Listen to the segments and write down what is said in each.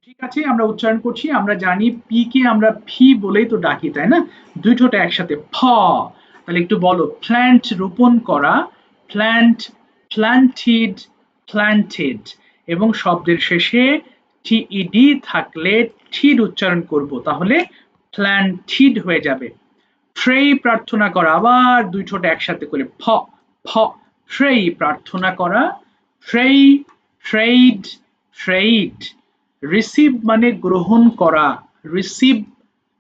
ঠিক আছে, আমরা উচ্চারণ করছি। আমরা জানি পি কে আমরা ফি বলেই তো ডাকি, তাই না? দুই ঠোঁট একসাথে ফ। তাহলে একটু বলো, প্ল্যান্ট রোপণ করা, প্ল্যান্ট, প্ল্যান্টেড, প্ল্যান্টেড। এবং শব্দের শেষে টিইডি থাকলে ঠিড উচ্চারণ করব, তাহলে প্ল্যান্টিড হয়ে যাবে। প্রেই প্রার্থনা করা, আবার দুই ঠোঁট একসাথে করে ফ, ফ। প্রেই প্রার্থনা করা, প্রেই, প্রেইড, প্রেইড। রিসিভ মানে গ্রহণ করা, রিসিভ,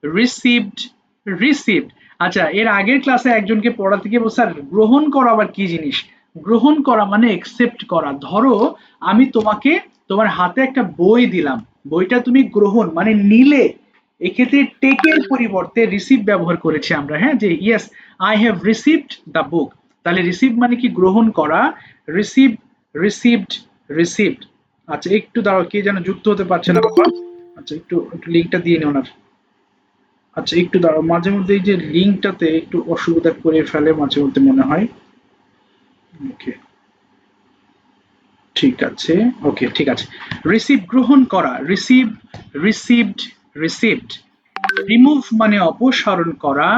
রিসিভড, রিসিভড। আচ্ছা, এর আগের ক্লাসে একজনকে পড়াতে গিয়ে স্যার গ্রহণ করা আবার কি জিনিস? গ্রহণ করা মানে একসেপ্ট করা। ধরো আমি তোমাকে তোমার হাতে একটা বই দিলাম, বইটা তুমি গ্রহণ মানে নিলে, এক্ষেত্রে টেকের পরিবর্তে রিসিভ ব্যবহার করেছি আমরা, হ্যাঁ, যে yes I have received the book. তাহলে রিসিভ মানে কি? গ্রহণ করা। Receive, received, received. আচ্ছা একটু দাঁড়াও, কে যেন যুক্ত হতে পারছে না বাবা। আচ্ছা একটু একটু লিঙ্কটা দিয়ে নিও ওনার। আচ্ছা একটু দাঁড়াও, মাঝে মধ্যে এই যে লিঙ্কটাতে একটু অসুবিধা করে ফেলে মাঝে মধ্যে মনে হয়। ওকে, ঠিক আছে, ওকে ঠিক আছে। রিসিভ গ্রহণ করা, রিসিভ, রিসিভড, রিসিভড। রিমুভ মানে অপসারণ করা,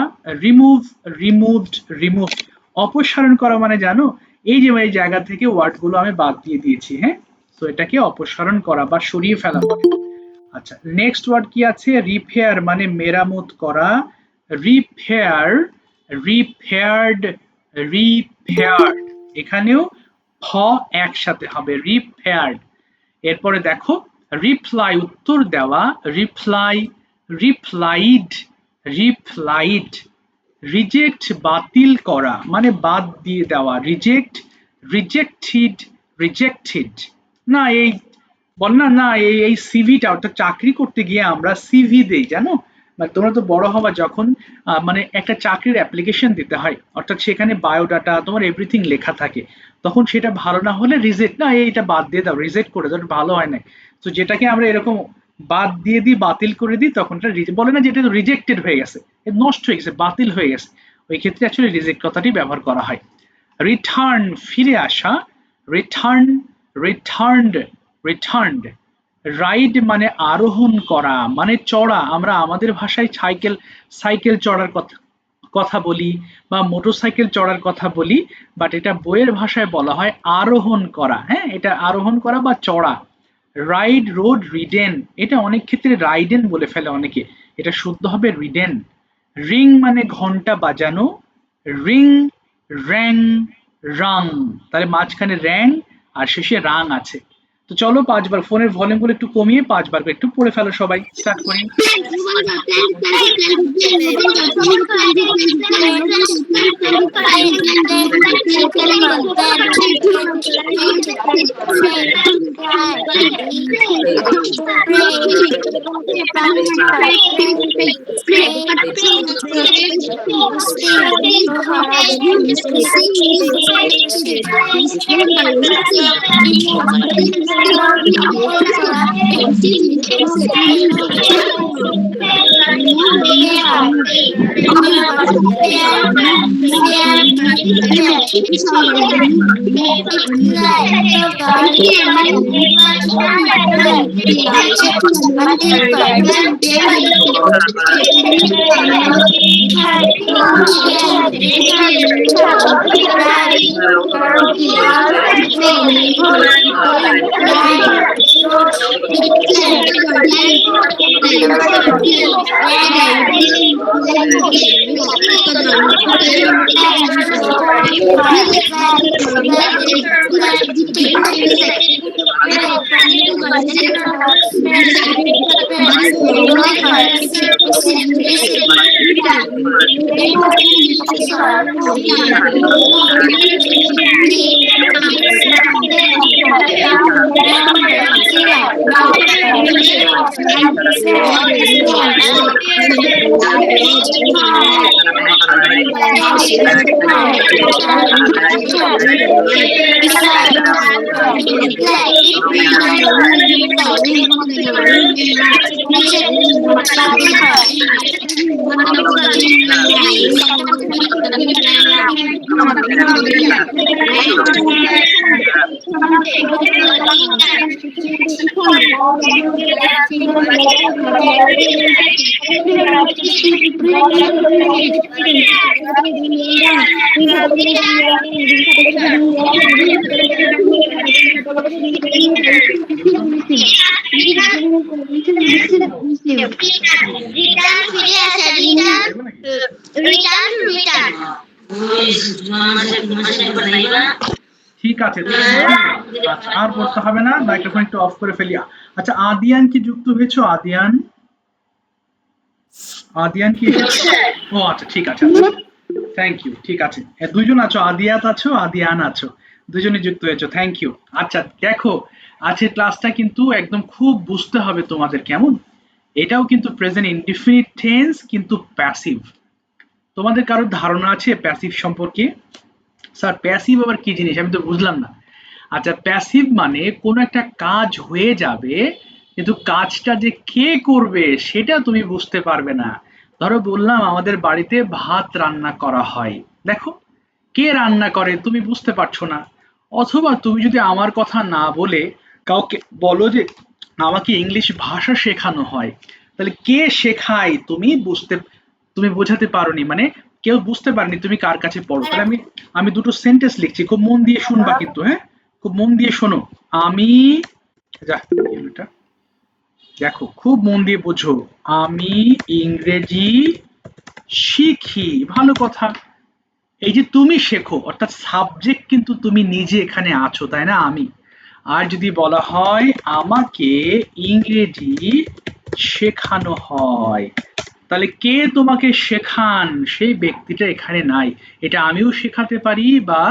রিমুভ, রিমুভড, রিমুভড। অপসারণ করা মানে জানো, এই যে এই জায়গা থেকে ওয়ার্ডগুলো আমি বাদ দিয়ে দিয়েছি, হ্যাঁ, তো এটাকে অপসারণ করা বা সরিয়ে ফেলা বলে। আচ্ছা নেক্সট ওয়ার্ড কি আছে? রিপেয়ার মানে মেরামত করা, রিপেয়ার, রিপেয়ার্ড, রিপেয়ার্ড। এখানেও হ একসাথে হবে, রিপেয়ার্ড। এরপরে দেখো, রিপ্লাই উত্তর দেওয়া, রিপ্লাই, রিপ্লাইড, রিপ্লাইড। রিজেক্ট বাতিল করা মানে বাদ দিয়ে দেওয়া, রিজেক্ট, রিজেক্টেড, রিজেক্টেড। না এই বল না, না এই এই সিভিটা, অর্থাৎ চাকরি করতে গিয়ে আমরা সিভি দেই জানো, মানে তোমরা তো বড় হবা যখন মানে একটা চাকরির অ্যাপ্লিকেশন দিতে হয়, অর্থাৎ সেখানে বায়োডাটা তোমার এভরিথিং লেখা থাকে, তখন সেটা ভালো না হলে রিজেক্ট, না এইটা বাদ দিয়ে দাও, রিজেক্ট করে দাও, ভালো হয় না। তো যেটাকে আমরা এরকম বাদ দিয়ে দিই, বাতিল করে দিই, তখন বলে না যে এটা রিজেক্টেড হয়ে গেছে, নষ্ট হয়ে গেছে, বাতিল হয়ে গেছে, ওই ক্ষেত্রে অ্যাকচুয়ালি রিজেক্ট কথাটি ব্যবহার করা হয়। রিটার্ন ফিরে আসা, রিটার্ন, রিটার্নড, রিটার্নড। রাইড মানে আরোহণ করা মানে চড়া, আমরা আমাদের ভাষায় সাইকেল, সাইকেল চড়ার কথা কথা বলি বা মোটরসাইকেল চড়ার কথা বলি, বাট এটা বইয়ের ভাষায় বলা হয় আরোহণ করা, হ্যাঁ, এটা আরোহণ করা বা চড়া। রাইড, রোড, রিডেন, এটা অনেক ক্ষেত্রে রাইডেন বলে ফেলে অনেকে, এটা শুদ্ধ হবে রিডেন। রিং মানে ঘন্টা বাজানো, রিং, র্যাং, রাং। তাহলে মাঝখানে র্যাং আর শেষে রাং আছে। তো চলো পাঁচবার ফোনের ভলিউম গুলো একটু কমিয়ে পাঁচবার করে একটু পড়ে ফেলো, সবাই স্টার্ট করি। ঠিক আছে, আচ্ছা আর পড়তে হবে না, মাইক্রোফোন একটু অফ করে ফেলি। আচ্ছা আদিয়ান কি যুক্ত হয়েছো? আদিয়ান, আদিয়ান কি এসেছো? ও আচ্ছা ঠিক আছে, থ্যাংক ইউ। ঠিক আছে, দুইজন আছো, আদিয়াত আছো, আদিয়ান আছো, দুজনে যুক্ত হয়েছো, থ্যাংক ইউ। আচ্ছা দেখো, আজকের ক্লাসটা কিন্তু একদম খুব বুঝতে হবে তোমাদের, কেমন? এটাও কিন্তু প্রেজেন্ট ইনডিফিনিট টেন্স, কিন্তু প্যাসিভ। তোমাদের কারোর ধারণা আছে প্যাসিভ সম্পর্কে? স্যার প্যাসিভ আবার কি জিনিস, আমি তো বুঝলাম না। আচ্ছা প্যাসিভ মানে কোনো একটা কাজ হয়ে যাবে, কিন্তু কাজটা যে কে করবে সেটা তুমি বুঝতে পারবে না। ধরো বললাম আমাদের বাড়িতে ভাত রান্না করা হয়, দেখো কে রান্না করে তুমি বুঝতে পারছো না। অথবা তুমি যদি আমার কথা না বলে কাউকে বলো যে আমাকে ইংলিশ ভাষা শেখানো হয়, তাহলে কে শেখায় তুমি বোঝাতে পারোনি, মানে কেউ বুঝতে পারেনি তুমি কার কাছে পড়ো। তাহলে আমি আমি দুটো সেন্টেন্স লিখছি, খুব মন দিয়ে শুনবা কিন্তু, হ্যাঁ খুব মন দিয়ে শোনো। আমি, যা এটা দেখো খুব মন দিয়ে বোঝো, আমি ইংরেজি শিখি, ভালো কথা। এই যে তুমি শেখো অর্থাৎ সাবজেক্ট কিন্তু তুমি নিজে এখানে আছো, তাই না? আমি, আর যদি বলা হয় আমাকে ইংরেজি শেখানো হয়, তাহলে কে তোমাকে শেখান সেই ব্যক্তিটা এখানে নাই। এটা আমিও শেখাতে পারি বা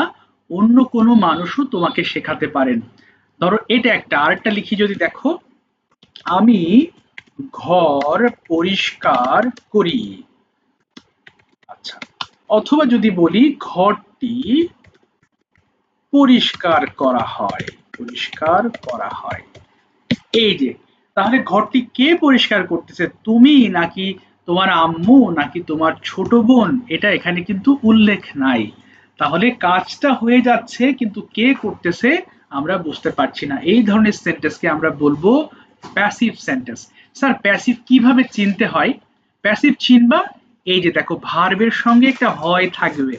অন্য কোনো মানুষও তোমাকে শেখাতে পারেন। ধরো এটা একটা, আরেকটা লিখি যদি, দেখো আমি ঘর পরিষ্কার করি। আচ্ছা, অথবা যদি বলি ঘরটি পরিষ্কার করা হয়, পরিষ্কার করা হয়। এই যে, তাহলে ঘরটি কে পরিষ্কার করতেছে, তুমি নাকি তোমার আম্মু নাকি তোমার ছোট বোন, এটা এখানে কিন্তু উল্লেখ নাই। তাহলে কাজটা হয়ে যাচ্ছে কিন্তু কে করতেছে আমরা বুঝতে পারছি না। এই ধরনের সেন্টেন্সকে আমরা বলবো প্যাসিভ সেন্টেন্স। স্যার প্যাসিভ কিভাবে চিনতে হয়? প্যাসিভ চিনবা, এই যে দেখো ভার্বের সঙ্গে একটা হয় থাকবে,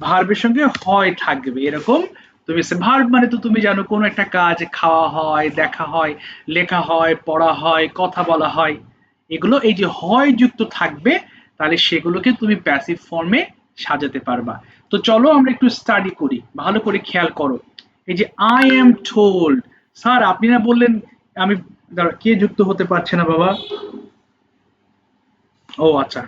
ভার্বের সঙ্গে হয় থাকবে এরকম। তুমি ভার্ব মানে তো তুমি জানো কোনো একটা কাজ, খাওয়া হয়, দেখা হয়, লেখা হয়, পড়া হয়, কথা বলা হয়, এগুলো এই যে হয় যুক্ত থাকবে, তাহলে সেগুলোকে তুমি প্যাসিভ ফর্মে সাজাতে পারবা। তো চলো আমরা একটু স্টাডি করি, ভালো করে খেয়াল করো। এই যে আই এম টোল্ড, স্যার আপনি না বললেন আমি, কে যুক্ত হতে পারছে না বাবা? ও আচ্ছা,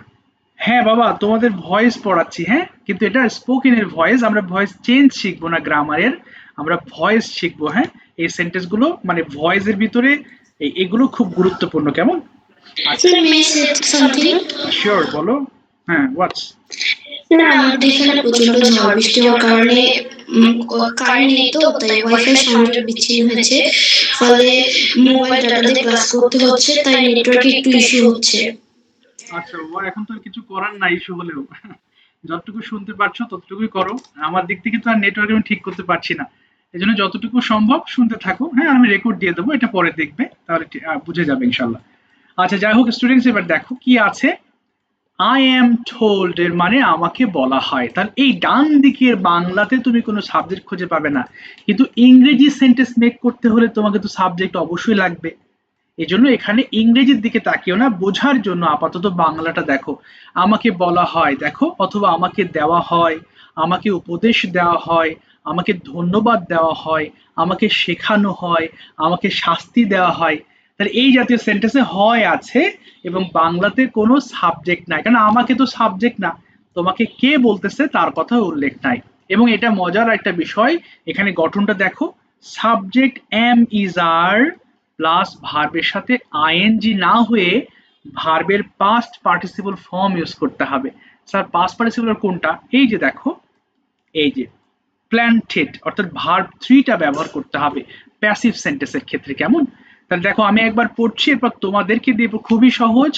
হ্যাঁ বাবা তোমাদের ভয়েস পড়াচ্ছি, হ্যাঁ কিন্তু এটা স্পোকেনের ভয়েস, আমরা ভয়েস চেঞ্জ শিখবো না, গ্রামারের আমরা ভয়েস শিখবো। হ্যাঁ এই সেন্টেন্স গুলো মানে ভয়েসের ভিতরে এগুলো খুব গুরুত্বপূর্ণ, কেমন? আচ্ছা Sir, may I say something? Sure বলো, হ্যাঁ হোয়াটস। স্যার আমাদের এখানে প্রচন্ড ঝড় বৃষ্টি হওয়ার কারণে কারেন্ট নেই, তো তাই ওয়াইফাই সংযোগ বিচ্ছিন্ন হয়েছে, ফলে মোবাইল ডাটা দিয়ে ক্লাস করতে হচ্ছে, তাই নেটওয়ার্কে একটু ইস্যু হচ্ছে। আচ্ছা ও এখন তো আর কিছু করার নাই, ইস্যু হলেও যতটুকু শুনতে পারছো ততটুকুই করো। আমার দিক থেকে তো আর নেটওয়ার্ক আমি ঠিক করতে পারছি না, এই জন্য যতটুকু সম্ভব শুনতে থাকো। হ্যাঁ আমি রেকর্ড দিয়ে দেবো, এটা পরে দেখবে, তাহলে বুঝে যাবে ইনশাল্লাহ। আচ্ছা যাই হোক স্টুডেন্টস, এবার দেখো কি আছে। আই এম টোল্ড এর মানে আমাকে বলা হয়, তাহলে এই ডান দিকের বাংলাতে তুমি কোনো সাবজেক্ট খুঁজে পাবে না, কিন্তু ইংরেজি সেন্টেন্স মেক করতে হলে তোমাকে তো সাবজেক্ট অবশ্যই লাগবে। এই জন্য এখানে ইংরেজির দিকে তাকিও না, বোঝার জন্য আপাতত বাংলাটা দেখো। আমাকে বলা হয় দেখো, অথবা আমাকে দেওয়া হয়, আমাকে উপদেশ দেওয়া হয়, আমাকে ধন্যবাদ দেওয়া হয়, আমাকে শেখানো হয়, আমাকে শাস্তি দেওয়া হয়। তাহলে এই জাতীয় সেন্টেন্সে হয় আছে এবং বাংলাতে কোনো সাবজেক্ট নাই, কারণ আমাকে তো সাবজেক্ট না, তোমাকে কে বলতেছে তার কথা উল্লেখ নাই। এবং এটা মজার একটা বিষয়, এখানে গঠনটা দেখো, subject am is are plus ভার্বের সাথে আইএনজি না হয়ে ভার্বের পাস্ট পার্টিসিপল ফর্ম ইউজ করতে হবে। স্যার পাস্ট পার্টিসিপল কোনটা? এই যে দেখো, এই যে প্ল্যান্টেড অর্থাৎ ভার্ব থ্রিটা ব্যবহার করতে হবে প্যাসিভ সেন্টেন্সের ক্ষেত্রে, কেমন? তাহলে দেখো আমি একবার পড়ছি, এরপর তোমাদেরকে দেব, খুবই সহজ।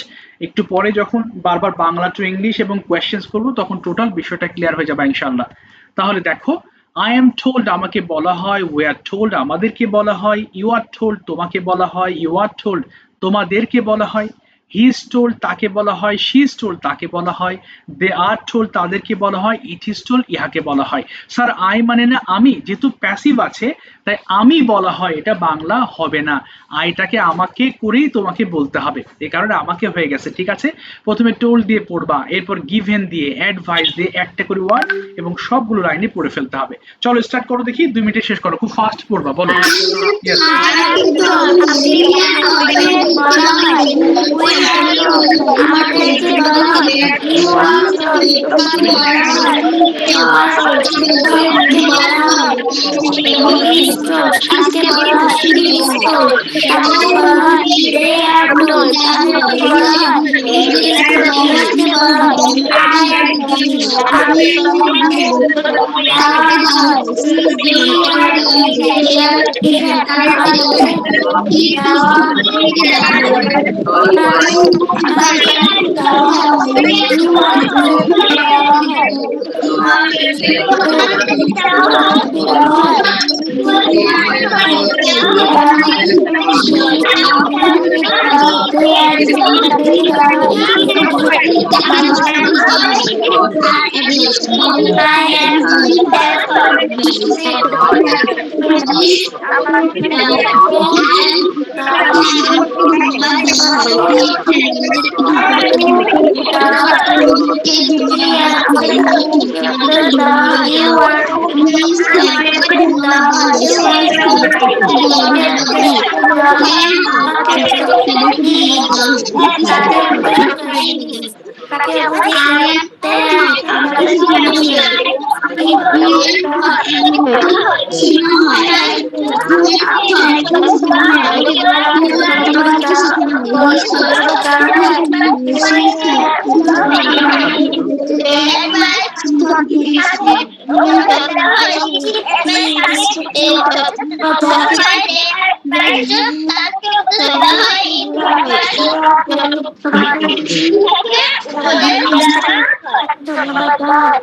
একটু পরে যখন বারবার বাংলা টু ইংলিশ এবং কোয়েশ্চেন্স করবো তখন টোটাল বিষয়টা ক্লিয়ার হয়ে যাবে ইনশাআল্লাহ। তাহলে দেখো, আই এম টোল্ড আমাকে বলা হয়, উই আর টোল্ড আমাদেরকে বলা হয়, ইউ আর টোল্ড তোমাকে বলা হয়, ইউ আর টোল্ড তোমাদেরকে বলা হয়, হি ইজ টোল্ড তাকে বলা হয়, শি ইজ টোল্ড তাকে বলা হয়, দে আর টোল্ড তাদেরকে বলা হয়, ইট ইজ টোল্ড ইহাকে বলা হয়। স্যার আই মানে না আমি, যেহেতু প্যাসিভ আছে তাই আমি বলা হয়, এটা বাংলা হবে না, আইটাকে আমাকে করেই তোমাকে বলতে হবে, এই কারণে আমাকে হয়ে গেছে। ঠিক আছে, প্রথমে টোল্ড দিয়ে পড়বা, এরপর গিভেন দিয়ে, অ্যাডভাইস দিয়ে, একটা করে ওয়ার্ড এবং সবগুলো লাইনে পড়ে ফেলতে হবে। চলো স্টার্ট করো দেখি, 2 মিনিটে শেষ করো, খুব ফাস্ট পড়বা, বলো। Yes. আমাদেরকে বলা হয় ইউ আর টোল্ড তোমাকে বলা হয় ইউ আর টোল্ড তাদেরকে বলা হয় হি ইজ টোল্ড তাকে বলা হয় শি ইজ টোল্ড তাদেরকে বলা হয় দে আর টোল্ড তাদেরকে বলা হয় ইট ইজ টোল্ড ইহাকে বলা হয় আই এম গিভিং আমি দেওয়া হয় ইউ আর গিভেন আমাদেরকে দেওয়া আমাদেরকে দেওয়া হয় ইউ আর তোমাকে দেওয়া হয় তোমাকে দেওয়া হয় তাদেরকে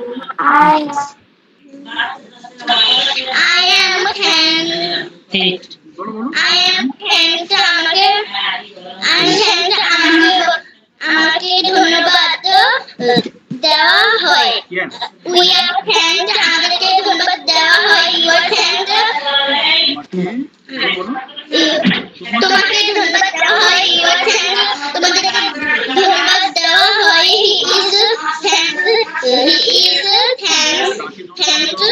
দেওয়া হয় I am therefore received আমাকে দেওয়া you are বলো বলো। আমাকে ধন্যবাদ দেওয়া হয় Yes. we are thanked আমাদেরকে ধন্যবাদ দেওয়া হয় you are thanked তোমাকে বলো। তোমাকে ধন্যবাদ দেওয়া হয় you are thanked তোমাদেরকে ধন্যবাদ দেওয়া হয় he is thanked thanked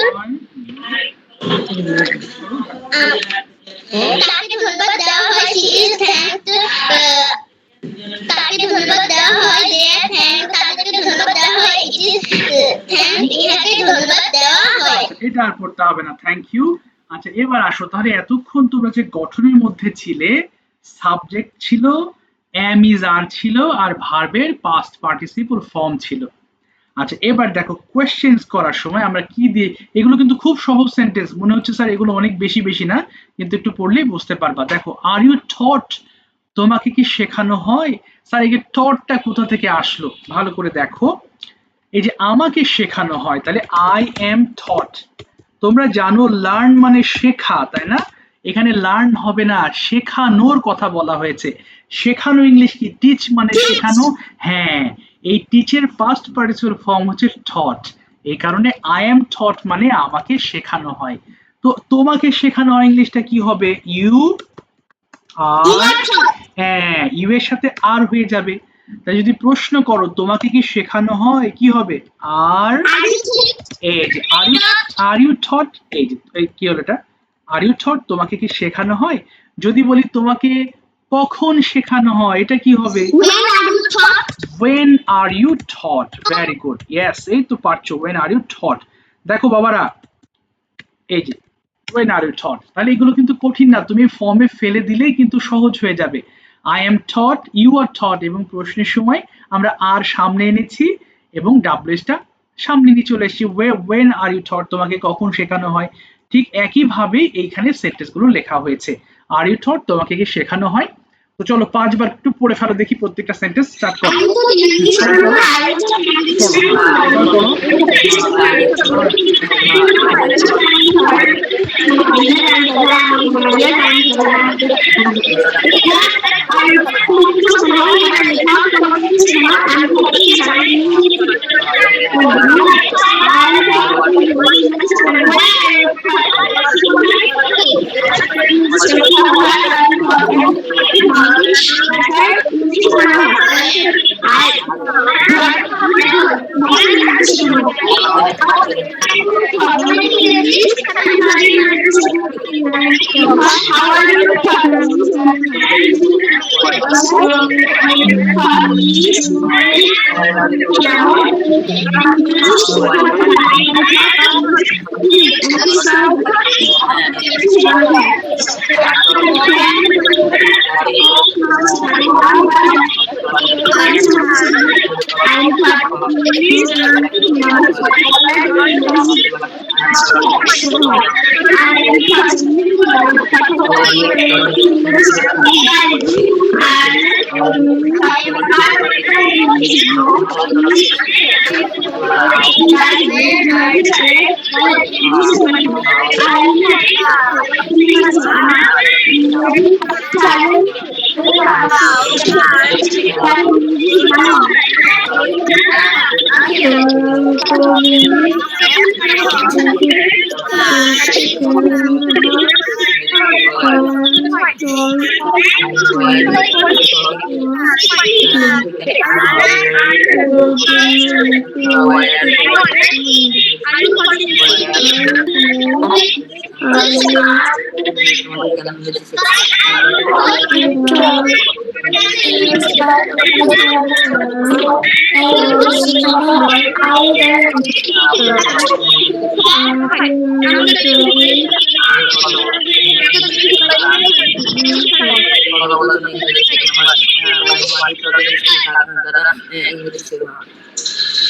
তাকে ধন্যবাদ দেওয়া হয় she is thanked তাকে ধন্যবাদ দেওয়া হয় they are thanked তাদেরকে ধন্যবাদ দেওয়া হয় it is thanked ইহাকে ধন্যবাদ দেওয়া হয়। এটা আর পড়তে হবে না, থ্যাংক ইউ। আচ্ছা এবার আসো, তাহলে এতক্ষণ তোমরা যে গঠনের মধ্যে ছিলে, সাবজেক্ট ছিল, am is are ছিল, আর ভার্বের পাস্ট পার্টিসিপল ফর্ম ছিল। আচ্ছা এবার দেখো, কোয়েশ্চেন্স করার সময় আমরা কি দিয়ে, এগুলো কিন্তু খুব সহজ সেন্টেন্স মনে হচ্ছে স্যার, এগুলো অনেক বেশি বেশি না, কিন্তু একটু পড়লেই বুঝতে পারবা। দেখো, আর ইউ টট তোমাকে কি শেখানো হয়, স্যার এই যে টটটা কোথা থেকে আসলো, ভালো করে দেখো, এই যে আমাকে শেখানো হয়, তাহলে আই এম থট। তোমরা জানো লার্ন মানে শেখা, তাই না? এখানে লার্ন হবে না, শেখানোর কথা বলা হয়েছে। শেখানো ইংলিশ কি? টিচ মানে শেখানো। হ্যাঁ, এই টিচের পাস্ট পার্টিসিপল ফর্ম হচ্ছে থট, এই কারণে আই এম থট মানে আমাকে শেখানো হয়। তো তোমাকে শেখানো হয় ইংলিশটা কি হবে? ইউ আর, হ্যাঁ ইউ এর সাথে আর হয়ে যাবে। তাই যদি প্রশ্ন করো তোমাকে কি শেখানো হয়, কি হবে? আর, এই যে আর ইউ থট, এই যে কি হলো এটা, আর ইউ থট তোমাকে কি শেখানো হয়। যদি বলি তোমাকে কখন শেখানো হয়, এটা কি হবে? when are you taught, very good, yes এই তো পারছো, when are you taught। দেখো বাবারা, এই যে when are you taught, তাহলে এগুলো কিন্তু কঠিন না, তুমি ফর্মে ফেলে দিলেই কিন্তু সহজ হয়ে যাবে। I am taught, you are taught, এবং প্রশ্নের সময় আমরা আর সামনে এনেছি এবং ডাব্লিউএস টা সামনে নিয়ে চলে এসেছি, when are you taught তোমাকে কখন শেখানো হয়। ঠিক একইভাবে এইখানে সেন্টেন্স গুলো লেখা হয়েছে। আর ইউ টট তোমাকে কি শেখানো হয়? তো চলো 5 বার একটু পড়ে ফেলো দেখি প্রত্যেকটা সেন্টেন্স স্টার্ট করো।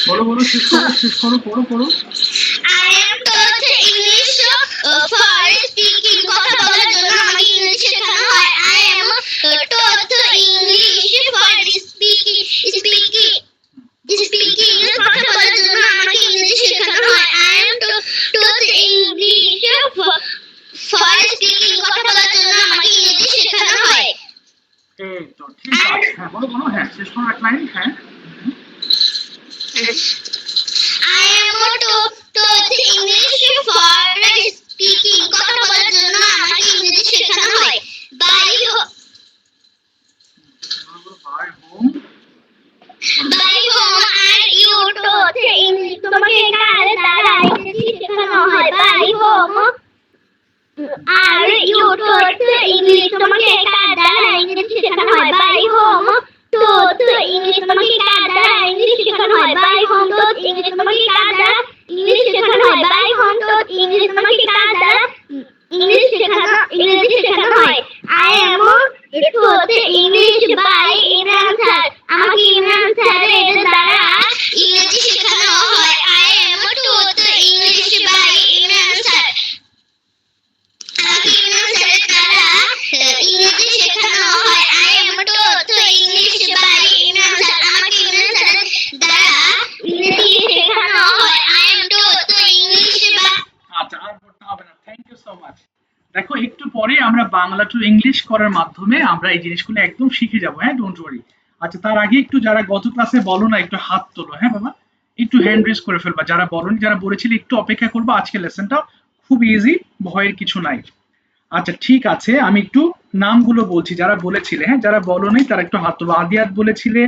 বলো বলো শেষ করো শেষ করো পড়ো পড়ো। I am taught English for speaking কথা বলার জন্য আমাকে ইংরেজি শেখানো হয়। I am taught English for speaking কথা বলার জন্য আমাকে ইংরেজি শেখানো হয়। I am taught English for speaking কথা বলার জন্য আমাকে ইংরেজি শেখানো হয়। এই তো ঠিক আছে, হ্যাঁ বলো বলো, হ্যাঁ শেষ করো এক লাইন, হ্যাঁ। I am taught English for speaking কথা বলার জন্য আমাকে ইংরেজি শেখানো হয়। By home are you taught English তোমাকে কার দ্বারা ইংরেজি শেখানো হয়। By home are you taught English তোমাকে কার দ্বারা ইংরেজি শেখানো হয়। By home taught English তোমাকে কার দ্বারা ইংরেজি শেখানো হয়। By home taught English তোমাকে কার দ্বারা ইংরেজি শেখানো হয়। By home taught English তোমাকে কার দ্বারা ইংরেজি শেখানো হয়। I am taught English by Imran sir আমাকে ইমরান স্যারের দ্বারা ইংরেজি শেখানো হয়। I am taught English by Imran sir আমাকে ইমরান স্যারের দ্বারা ইংরেজি শেখানো হয়। I am taught English by Imran sir আমাকে ইমরান স্যারের দ্বারা ইংরেজি শেখানো হয়। I am taught English by আচ্ছা আর পড়তে হবে না, থ্যাংক ইউ সো মাচ। দেখো একটু পরে আমরা বাংলা টু ইংলিশ করার মাধ্যমে আমরা এই জিনিসগুলো একদম শিখে যাবো, হ্যাঁ ডোন্ট ওয়ারি। আচ্ছা তার আগে একটু যারা গত ক্লাসে বলো না একটু হাত তোলো, হ্যাঁ বাবা একটু হ্যান্ড রেজ করে ফেলবা, যারা বলনি যারা বলেছিলে একটু অপেক্ষা করবো, আজকের লেসনটা খুব ইজি, ভয়ের কিছু নাই। আচ্ছা ঠিক আছে, আমি একটু নামগুলো বলছি যারা বলেছিলে, হ্যাঁ যারা বলো নাই তারা একটু হাত তোলো। আদিয়াত বলেছিলে,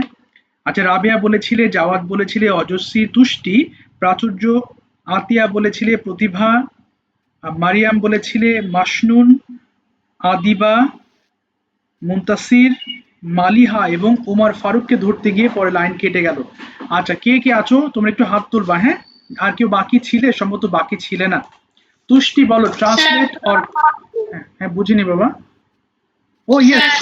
আচ্ছা রাবেয়া বলেছিলে, জাওয়াত বলেছিলে, অজস্রী, তুষ্টি, প্রাচুর্য, আতিয়া বলেছিলে, প্রতিভা, মারিয়াম বলেছিলে, মাসনুন, আদিবা, মুনতাসির, মালিহা এবং ওমর ফারুককে ধরতে গিয়ে পরে লাইন কেটে গেল। আচ্ছা কে কে আছো তোমরা একটু হাত তুলবা, হ্যাঁ আর কেউ বাকি ছিলে, সম্ভবত বাকি ছিলে না। তুষ্টি বলো ট্রান্সলেট অর, হ্যাঁ বুঝিনি বাবা। ও ইয়েস,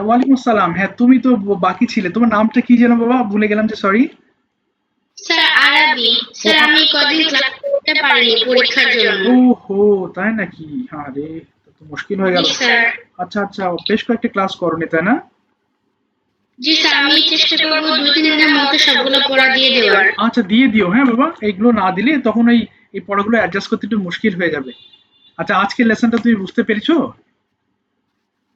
ওয়ালাইকুম আসসালাম, হ্যাঁ তুমি তো বাকি ছিলে, তোমার নামটা কি যেন বাবা, ভুলে গেলাম যে, সরি। স্যার আরবি স্যার আমি কদিন ক্লাস করতে পারিনি পরীক্ষার জন্য। ওহো তাই নাকি, আরে তো মুশকিল হয়ে গেল। জি স্যার। আচ্ছা আচ্ছা, বেশ কয়েকটা ক্লাস করনি তাই না? জি স্যার, আমি চেষ্টা করব 2-3 দিনের মধ্যে সবগুলো পড়া দিয়ে দেওয়ার। আচ্ছা দিয়ে দিও, হ্যাঁ বাবা, এইগুলো না দিলে তখন এই পড়াগুলো অ্যাডজাস্ট করতে একটু মুশকিল হয়ে যাবে। আচ্ছা আজকের লেসনটা তুমি বুঝতে পেরেছো?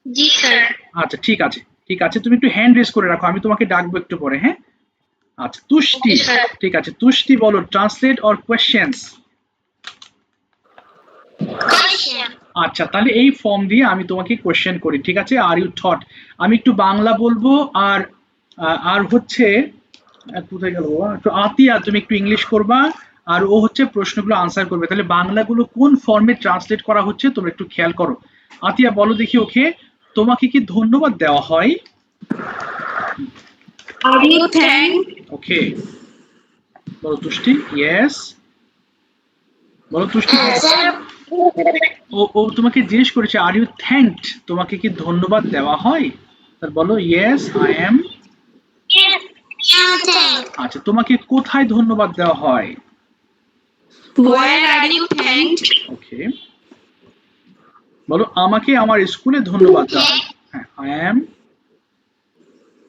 জি স্যার। আচ্ছা ঠিক আছে, ঠিক আছে, তুমি একটু হ্যান্ড রেজ করে রাখো, আমি তোমাকে ডাকবো একটু পরে, হ্যাঁ? আচ্ছা তুষ্টি, ওকে স্যার। ঠিক আছে, তুষ্টি বলো ট্রান্সলেট অর কোয়েশ্চেন্স। কোয়েশ্চেন। আচ্ছা তাহলে এই ফর্ম দিয়ে আমি তোমাকে কোয়েশ্চেন করি, ঠিক আছে? আর ইউ থট, আমি একটু বাংলা বলবো, আর আর হচ্ছে কোথায় গেল বাবা, একটু আতিয়া তুমি একটু ইংলিশ করবা, আর ও হচ্ছে প্রশ্নগুলো আনসার করবে। তাহলে বাংলাগুলো কোন ফর্মে ট্রান্সলেট করা হচ্ছে তোমরা একটু খেয়াল করো। আতিয়া বলো দেখি ওকে, তোমাকে কি ধন্যবাদ দেওয়া হয়? Are you thank. ওকে, বলো তুষ্টি ইয়েস, বলো তুষ্টি। স্যার। ও তোমাকে জিজ্ঞেস করেছে আর ইউ থ্যাঙ্কড, তোমাকে কি ধন্যবাদ দেওয়া হয়? তার বলো ইয়েস আই এম। আচ্ছা তোমাকে কোথায় ধন্যবাদ দেওয়া হয়? Where are you thanked? Okay, বলো আমাকে আমার স্কুলে ধন্যবাদ দেওয়া হয়। হ্যাঁ I am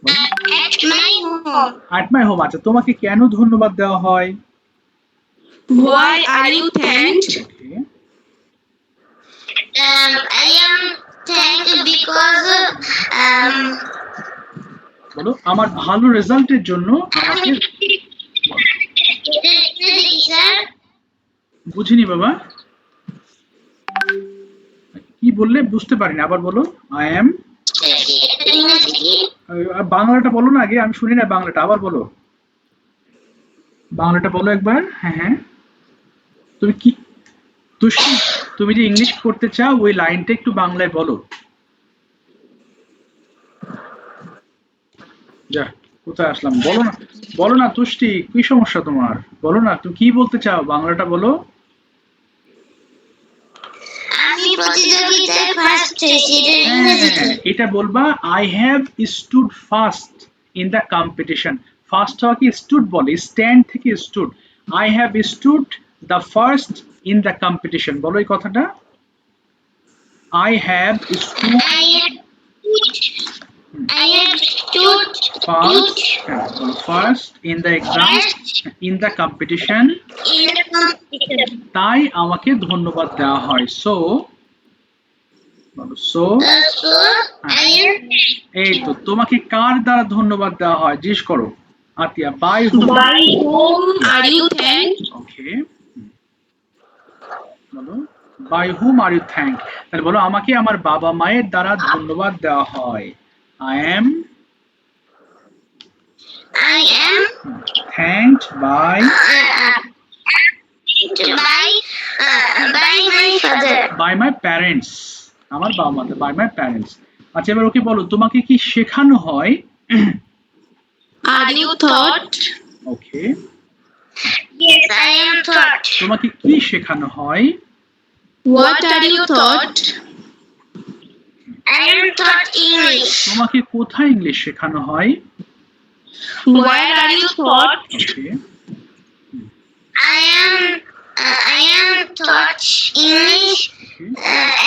At my home. At my home. আচ্ছা তোমাকে কেন ধন্যবাদ দেওয়া হয়? Why are you thanked? Okay, I am thanked because বলো আমার ভালো রেজাল্টের জন্য আমাকে। স্যার। বুঝিনি বাবা, কি বললে বুঝতে পারিনি, আবার বলো। আই এম, ইংরেজি কি? বাংলাটা বলো না আগে, আমি শুনি না বাংলাটা, আবার বলো, বাংলাটা বলো একবার। হ্যাঁ হ্যাঁ, তুমি কি তুষ্টি, তুমি যে ইংলিশ করতে চাও ওই লাইনটা একটু বাংলায় বলো। যা, কোথায় আসলাম, বলো না, বলো না তুষ্টি, কি সমস্যা তোমার, বলো না তুমি কি বলতে চাও, বাংলাটা বলো। আমি প্রতিযোগিতায় ফার্স্ট হয়েছি, এটা ইংরেজি কি? হ্যাঁ, এটা বলবা I have stood first in the competition. First হওয়া কি স্টুড বলে, স্ট্যান্ড থেকে stood. I have stood the first in the competition, বলো এই কথাটা। I have stood I have stood first, first in the exam, in the competition, in the competition. তাই আমাকে ধন্যবাদ দেওয়া হয়। সো বলো সো। So I am এই তো, তোমাকে কার দ্বারা ধন্যবাদ দেওয়া হয় জিজ্ঞেস করো। আতিয়া by whom. by whom are you thanked? Okay, বলো by whom are you thank, তাহলে বলো আমাকে আমার বাবা মায়ের দ্বারা ধন্যবাদ দেওয়া হয়। I am I am thanked by, by my father. By my parents, আমার বাবা মা, বাই মাই প্যারেন্টস। আচ্ছা এবার ওকে বলো তোমাকে কি শেখানো হয়? Are you taught? Okay, Yes, I am taught. তোমাকে কি শেখানো হয়? What are you taught? I am taught English. তোমাকে কোথায় ইংলিশ শেখানো হয়? Where are you taught? Okay, I am taught English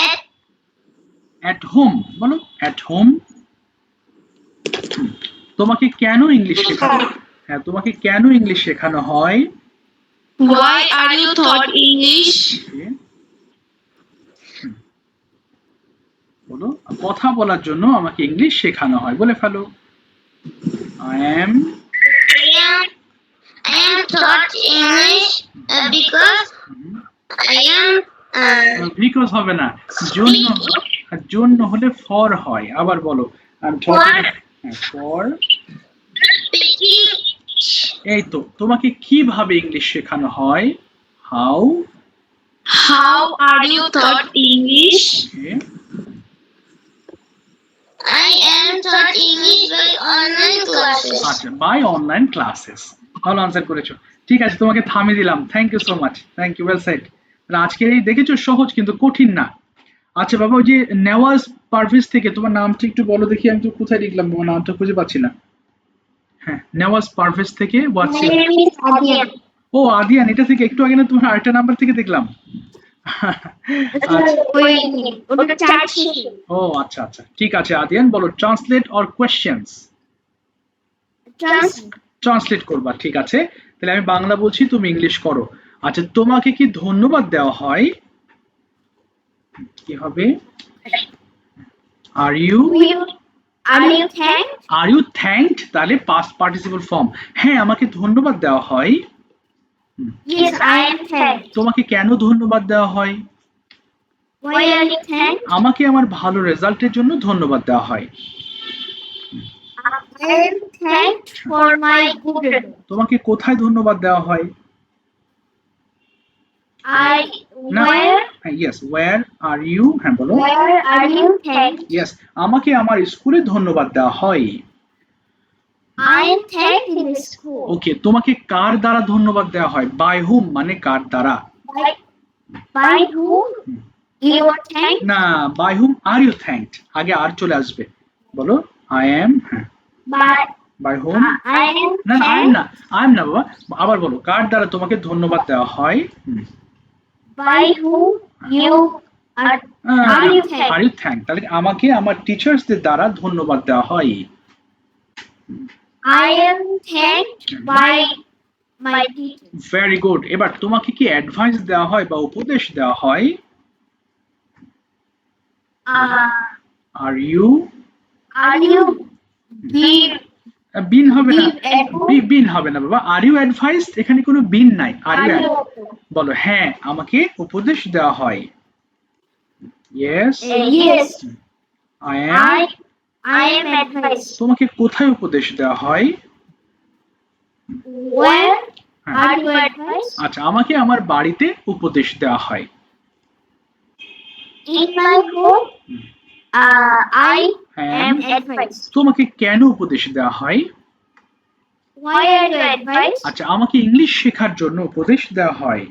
at at home, বলো অ্যাট হোম। তোমাকে কেন ইংলিশ শেখানো, হ্যাঁ তোমাকে কেন ইংলিশ শেখানো হয়? Why are you taught English? Okay. বলো কথা বলার জন্য আমাকে ইংলিশ শেখানো হয়, বলে ফেলো। I am I am taught English because I am because হবে না, জন্য, জন্য হলে ফর হয়। আবার বলো I am talking for. speaking. এই তো, তোমাকে কিভাবে ইংলিশ শেখানো হয়? How. How are you taught English? I am taught English by online classes. আচ্ছা বাই অনলাইন ক্লাসেস, ভালো আনসার করেছো। ঠিক আছে তোমাকে থামিয়ে দিলাম, thank you so much, thank you, well said. আজকের এই দেখেছো সহজ কিন্তু কঠিন না। আচ্ছা বাবা ওই যে নেওয়াজ পারভেজ থেকে তোমার নামটা একটু বলো দেখি, আমি তো কোথায় লিখলাম তোমার নামটা খুঁজে পাচ্ছি না। হ্যাঁ নেওয়াজ পারভেজ থেকে হোয়াটসঅ্যাপ। ও আদিয়ান, এটা থেকে একটু আগে না তোমার আরেকটা নাম্বার থেকে দেখলাম। আচ্ছা, ওটা চার্ট শেষে ও আচ্ছা আচ্ছা, ঠিক আছে আদিয়ান, বলো translate or questions. Trans translate করবা, ঠিক আছে। তাহলে আমি বাংলা বলছি, তুমি ইংলিশ করো। আচ্ছা, তোমাকে কি ধন্যবাদ দেওয়া হয়? কি হবে? Are you are you thank are you thanked, তাহলে পাস্ট পার্টিসিপল ফর্ম। হ্যাঁ, আমাকে ধন্যবাদ দেওয়া হয়। ইয়েস আই এম থ্যাঙ্ক তোমাকে কেন ধন্যবাদ দেওয়া হয়? ওয়াই আর ইউ থ্যাঙ্ক আমাকে আমার ভালো রেজাল্টের জন্য ধন্যবাদ দেওয়া হয়। I am thanked for my good result তোমাকে কোথায় ধন্যবাদ দেওয়া হয়? আই না, where yes, where are you, হ্যাঁ বলো। Where are you thanked yes, আমাকে আমার স্কুলে ধন্যবাদ দেওয়া হয়। I am thanked in the school okay, তোমাকে কার দ্বারা ধন্যবাদ দেওয়া হয়? বাই হুম মানে কার দ্বারা। By hmm you are thanked না, by whom are you thanked, আগে আর চলে আসবে। বলো আই এম, হ্যাঁ, by by whom. I am না না, আই এম না, আই এম না বাবা, আবার বলো কার দ্বারা তোমাকে ধন্যবাদ দেওয়া হয়। By hmm you are are you thank are you thank, তাহলে আমাকে আমার টিচার্সদের দ্বারা ধন্যবাদ দেওয়া হয়। I am thanked by my teacher. Very good. এবার তোমাকে কি অ্যাডভাইস দেওয়া হয় বা উপদেশ দেওয়া হয়? Are you Are you give been হবে না, give advice? বিন হবে না বাবা, আর ইউ অ্যাডভাইস, এখানে কোনো বিন নাই, আর Are ইউ। you বলো হ্যাঁ, আমাকে উপদেশ দেওয়া হয়। Yes yes, I am. I am advice. তোমাকে কোথায় উপদেশ দেওয়া হয়? Where হ্যাঁ, are you advice? আচ্ছা, আমাকে আমার বাড়িতে উপদেশ দেওয়া হয়। In my home, I হ্যাঁ, am advice. তোমাকে কেন উপদেশ দেওয়া হয়? Why are you advice? আচ্ছা, আমাকে ইংলিশ শেখার জন্য উপদেশ দেওয়া হয়।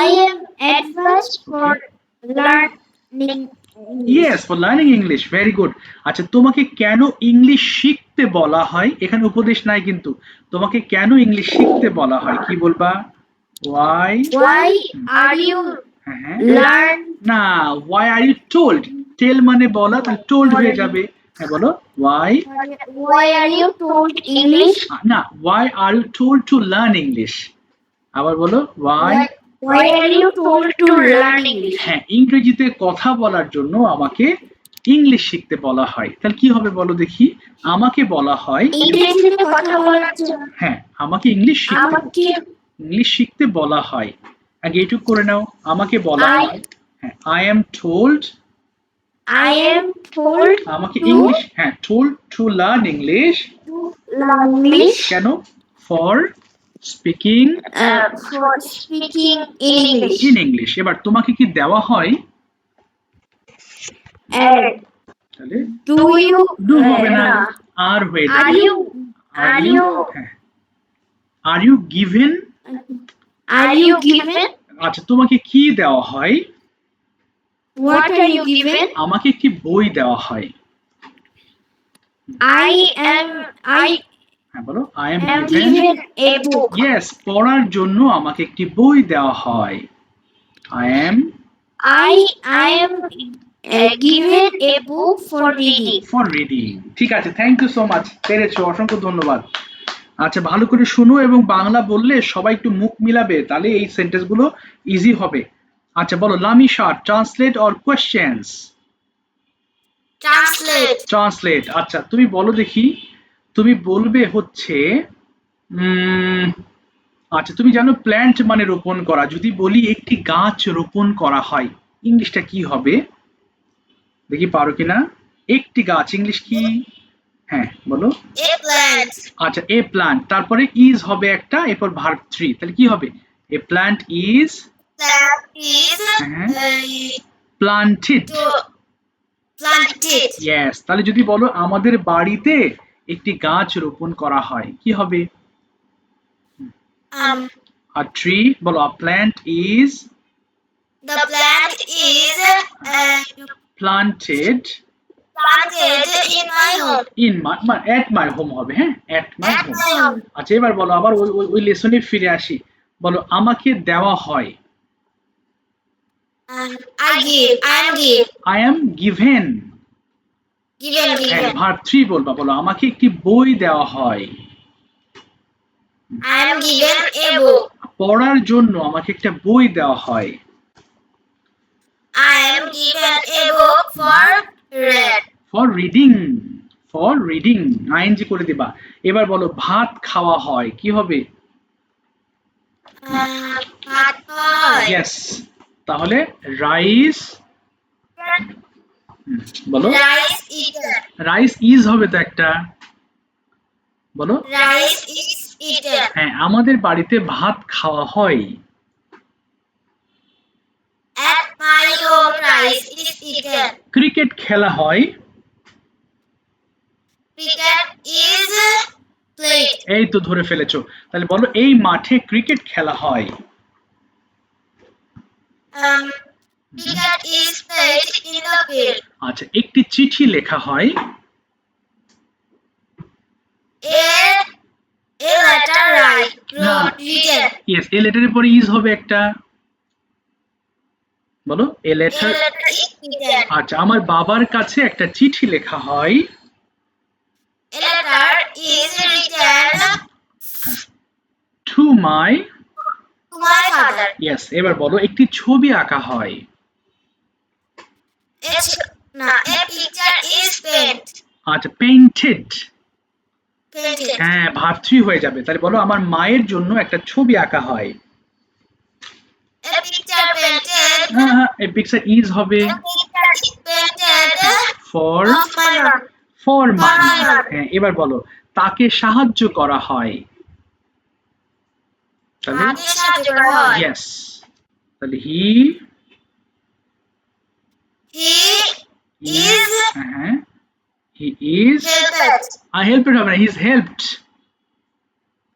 I am advised for learning. Yes, for learning English, very good. আচ্ছা, তোমাকে কেন ইংলিশ শিখতে বলা হয়? এখানে উপদেশ নাই কিন্তু, তোমাকে কেন ইংলিশ শিখতে বলা হয় কি বলবা? ওয়াই। Why are you হ্যাঁ, learn? না, why are you told, tell মানে বলা, তাহলে টোল্ড হয়ে যাবে। হ্যাঁ বলো, why. Why are you told English? না, why are you told to learn English. আবার বলো, why. Why are you told to learn English? হ্যাঁ, ইংরেজিতে কথা বলার জন্য আমাকে ইংলিশ শিখতে বলা হয়। তাহলে কি হবে বলো দেখি? আমাকে বলা হয়, ইংরেজিতে কথা বলার জন্য হ্যাঁ, আমাকে ইংলিশ শিখতে বলা হয়। আগে এটুক করে নাও, আমাকে বলা হয়, হ্যাঁ, I am told, I am told আমাকে ইংলিশ, হ্যাঁ, told to learn English. to learn English কেন? For speaking for speaking in English. In English. এবার তোমাকে কি দেওয়া হয়? তাহলে Do you ডু হবে না, আর হয়ে যাবে। are you হ্যাঁ, আর ইউ গিভেন। given? আচ্ছা, তোমাকে কি দেওয়া হয়? What are you given? আমাকে একটি বই দেওয়া হয়। I হ্যাঁ বলো, I M am given. given a book. Yes, পড়ার জন্য আমাকে একটি বই দেওয়া হয়। I am I am given a book for reading. For reading. ঠিক আছে, থ্যাংক ইউ সো মাচ, পেরেছো, অসংখ্য ধন্যবাদ। আচ্ছা, ভালো করে শুনো এবং বাংলা বললে সবাই একটু মুখ মিলাবে, তাহলে এই সেন্টেন্সগুলো ইজি হবে। আচ্ছা বলো, Lamisha, translate or questions? Translate. আচ্ছা, তুমি বলো দেখি, তুমি বলবে হচ্ছে আচ্ছা, তুমি জানো প্ল্যান্ট মানে রোপণ করা, যদি বলি একটি গাছ রোপণ করা হয়, ইংলিশটা কি হবে? দেখি পারো কিনা। একটি গাছ ইংলিশ কি? হ্যাঁ বলো। A plant. আচ্ছা, এ প্ল্যান্ট, তারপরে ইজ হবে একটা, এরপর ভার্ব 3, তাহলে কি হবে? এ plant is Plant is planted. planted. Yes, তাহলে যদি বলো আমাদের বাড়িতে একটি গাছ রোপণ করা হয়, কি হবে? আ ট্রি, বলো আ plant is The plant is planted planted in my home. In my, at my home হবে, হ্যাঁ, এট মাই At হোম। my home. আচ্ছা, এবার বলো আবার ওই লেসনে ফিরে আসি, বলো আমাকে দেওয়া হয়। I give. I am give. I am given। Given. হ্যাঁ Given. ভার্ব 3 বলবা, বলো আমাকে একটি বই দেওয়া হয়। I am given a book. পড়ার জন্য আমাকে একটা বই দেওয়া হয়। I am given a book for read. For reading, for reading ING করে দিবা। এবার বলো ভাত খাওয়া হয়, কি হবে? ভাত খাওয়া ইয়েস, তাহলে রাইস, বলো রাইস ইটেন। রাইস ইজ হবে তো একটা, বলো রাইস ইজ ইটেন। হ্যাঁ আমাদের বাড়িতে ভাত খাওয়া হয়। At my home rice is eaten. Cricket খেলা হয়। Cricket is played. এই তো ধরে ফেলেছো, তাহলে বলো এই মাঠে ক্রিকেট খেলা হয়। Cricket is played in the field. আচ্ছা একটি চিঠি লেখা হয়। A letter written. ইয়েস, এ লেটারের পরে ইজ হবে একটা, বলো এ A letter. letter is written. আচ্ছা আমার বাবার কাছে একটা চিঠি লেখা হয়। A letter is written to my, to my father. Yes, এবার বলো একটি ছবি আঁকা হয়। A picture is আচ্ছা পেইন্টেড, painted. হ্যাঁ ভার্ব 3 হয়ে যাবে, তাহলে বলো আমার মায়ের জন্য একটা ছবি আঁকা হয়। A picture painted. হ্যাঁ এ পিকচার ইজ হবে A picture is painted for, of my mom. For my. my mom. হ্যাঁ এবার বলো তাকে সাহায্য করা হয়। তাহলে তাকে সাহায্য করা হয়। ইয়েস, তাহলে হি He is হ্যাঁ হি ইজ, helped. হেল্পড হবে না, হি ইজ হেল্পড।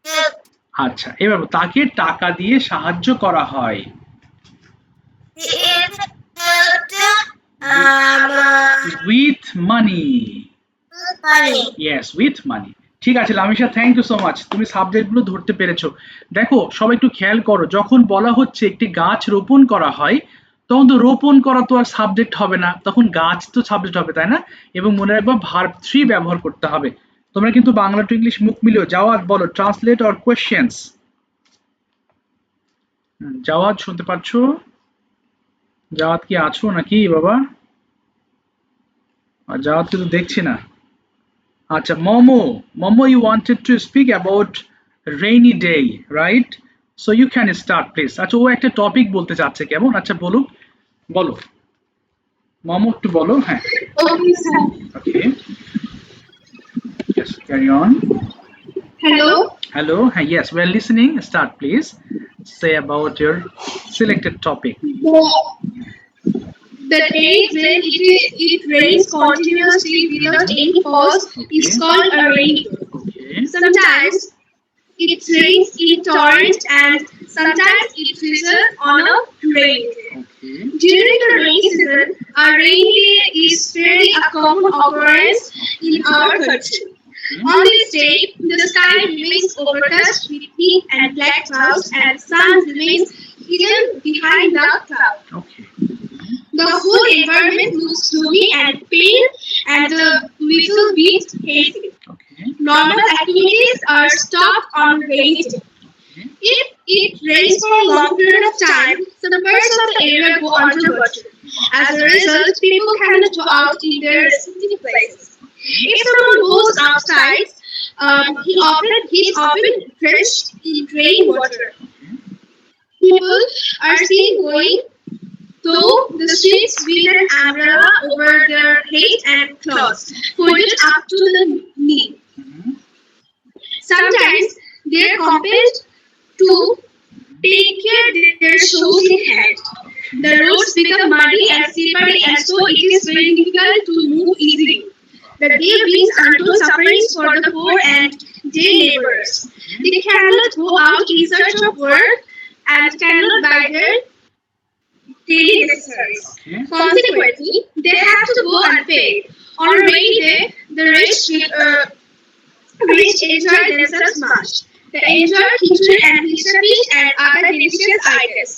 Helped. আচ্ছা এবার বলো, তাকে টাকা দিয়ে সাহায্য করা হয়। He is helped with money, money. Yes with মানি। ঠিক আছে Lamisha, thank you so much, তুমি সাবজেক্টগুলো ধরতে পেরেছো। দেখো সবাই একটু খেয়াল করো, যখন বলা হচ্ছে একটি গাছ রোপণ করা হয়, তখন তো রোপণ করা তো আর সাবজেক্ট হবে না, তখন গাছ তো সাবজেক্ট হবে, তাই না? এবং মনে রাখবা ভার্ব 3 ব্যবহার করতে হবে। তোমরা কিন্তু বাংলা টু ইংলিশ মুখ মিলিয়ে যাওয়াজ বলো ট্রান্সলেট অর কোয়েশ্চেন্স। জাওয়াদ শুনতে পাচ্ছো? জাওয়াদ কি আছো নাকি বাবা? আর জাওয়াদ কিন্তু দেখছি না। আচ্ছা momo, momo you wanted to speak about rainy day, right? So you can start please. আচ্ছা ও একটা টপিক বলতে চাচ্ছে কেমন, আচ্ছা বলুক, বলো মোমো একটু বলো। হ্যাঁ Okay, sir. Okay, yes carry on. Hello. Hello, yes we are listening, start please, say about your selected topic. The day when it rains continuously without any pause is called a rain. Okay, Sometimes it rains in torrents and sometimes it drizzles on a rain day. okay, During the rainy season, a rainy day is fairly a common occurrence in our country. On this day, the sky remains overcast with thick and black clouds and the sun remains hidden behind the cloud. okay, The whole environment looks gloomy and pale and a little bit hazy. okay, Normal activities are stopped on rainy day. If it rains for a long period of time, some parts of the area go underwater. As a result, people cannot go out in their respective places. If someone goes outside, he's often drenched in rainwater. People are seen going through the streets with an umbrella over their head and clothes, folded up to the knee. Sometimes they are compelled to take care their shoes in hand. The roads become muddy and slippery, and so it is very difficult to move easily. The day brings untold sufferings for the poor and their neighbors. They cannot go out in search of work and cannot buy their daily necessaries. okay, Consequently, they have to go unpaid. On a rainy day, the rich enjoy themselves much. They enjoy khichdi and pizza fish and other delicious items.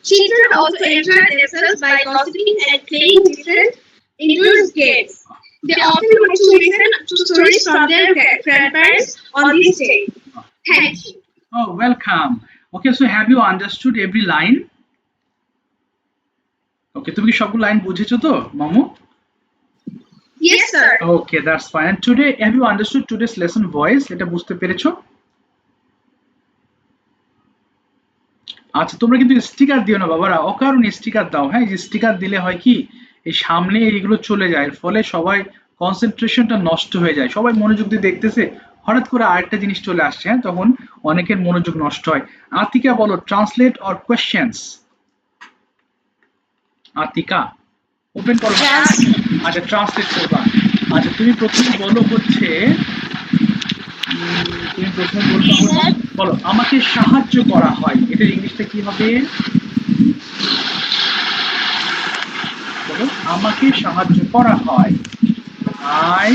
Children also enjoy themselves by gossiping and playing different indoor games. They often like to listen to stories from their grandparents on this day. Thank you. Oh, welcome. Okay, so have you understood every line? Okay, তুমি কি সবগুলো line বুঝেছো তো মামু? Yes, sir. Okay, that's fine. And today, have you understood today's lesson voice? এটা বুঝতে পেরেছো? আচ্ছা, তোমরা কিন্তু স্টিকার দিও না বাবারা, অকারণে স্টিকার দাও। হ্যাঁ, এই যে স্টিকার দিলে হয় কি, এই সামনে এইগুলো চলে যায়, এর ফলে সবাই কনসেন্ট্রেশনটা নষ্ট হয়ে যায়, সবাই মনোযোগ দিয়ে দেখতেছে, হঠাৎ করে আরেকটা জিনিস চলে আসছে, হ্যাঁ, তখন অনেকের মনোযোগ নষ্ট হয়। আতিকা বলো, translate or questions. Atika open করো। আচ্ছা, ট্রান্সলেট করবা। আচ্ছা, তুমি প্রথমে বলো হচ্ছে তুমি প্রথমে বলো আমাকে সাহায্য করা হয়, এটার ইংলিশটা কি হবে? বলো, আমাকে সাহায্য করা হয়। আই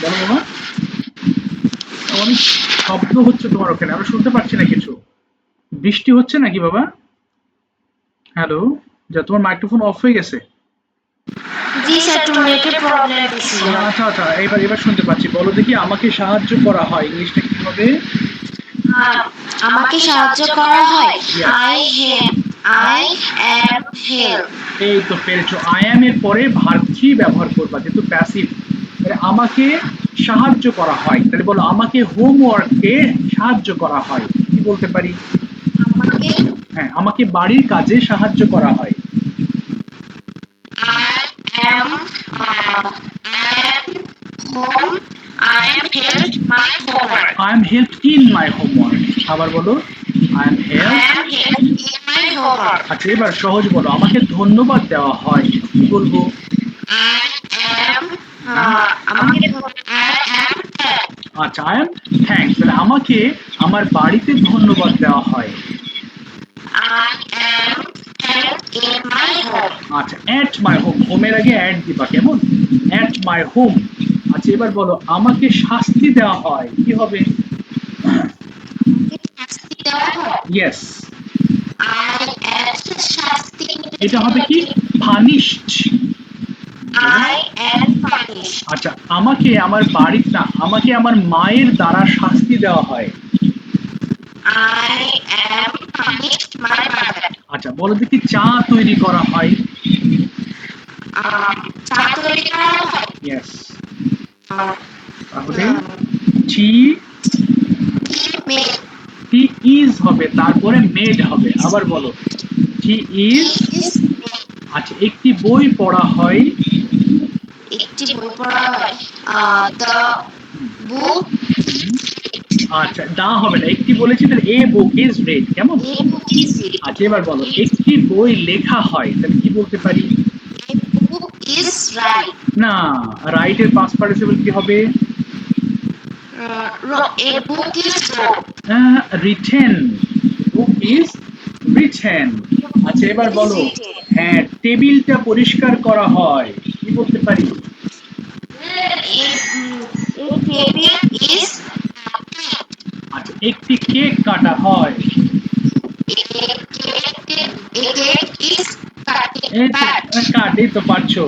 বলো বাবা। অনেক শব্দ হচ্ছে তোমার ওখানে, আমরা শুনতে পাচ্ছি না কিছু। বৃষ্টি হচ্ছে নাকি বাবা? হ্যালো, যা তোমার মাইক্রোফোন অফ হয়ে গেছে। জি স্যার, একটু নেটের প্রবলেম ছিল। আচ্ছা আচ্ছা, এবার শুনতে পাচ্ছি। বলো দেখি, আমাকে সাহায্য করা হয়, ইংলিশটা কি হবে? আমাকে সাহায্য করা হয়, আই অ্যাম হেল্প। এই তো পেরেছো। আই অ্যাম এর পরে ভার্ব থ্রি ব্যবহার করবা, যেহেতু প্যাসিভ। তাহলে আমাকে সাহায্য করা হয়, তাহলে বলো আমাকে হোমওয়ার্কে সাহায্য করা হয়। কি বলতে পারি? আমাকে হ্যাঁ, আমাকে বাড়ির কাজে সাহায্য করা হয়। I am helped my homework. I am helped in my homework. আবার বলো, I am helped in my homework. আচ্ছা, এবার সহজ বলো, আমাকে ধন্যবাদ দেওয়া হয়। কি বলবো? আচ্ছা, I am thanks। তাহলে আমাকে আমার বাড়িতে ধন্যবাদ দেওয়া হয়। I am helped in my home. আচ্ছা, at my home, হোমের আগে অ্যাট দিবা, কেমন? at my home। আচ্ছা, এবার বলো, আমাকে শাস্তি দেওয়া হয়। কি হবে? ইয়েস, এটা হবে কি? punished। I am punished. আচ্ছা, আমাকে আমার বাড়িতে না, আমাকে আমার মায়ের দ্বারা শাস্তি দেওয়া হয়। I am punished my mother. আচ্ছা, বলো দেখি, চা তৈরি করা হয়। চা তৈরি করা হয়। ইয়েস, তাহলে টি ইজ হবে, তারপরে মেড হবে। আবার বলো, টি ইজ। আচ্ছা, একটি বই পড়া হয়। একটি বই পড়া হয়। The book। আচ্ছা, দা হবে না, একটি বলেছি, তাহলে এ বুক ইজ রেড, কেমন? আচ্ছা, এবার বলো, একটি বই লেখা হয়, তাহলে কি বলতে পারি? A book is right. না, রাইট এর পাস্ট পার্টিসিপল কি হবে? A book is wrote. Written, book is written. আচ্ছা, এবার বলো, হ্যাঁ, টেবিলটা পরিষ্কার করা হয়। কি বলতে পারি? A table is আচ্ছা, একটি কেক কাটা হয়। কাটেই তো পারছো।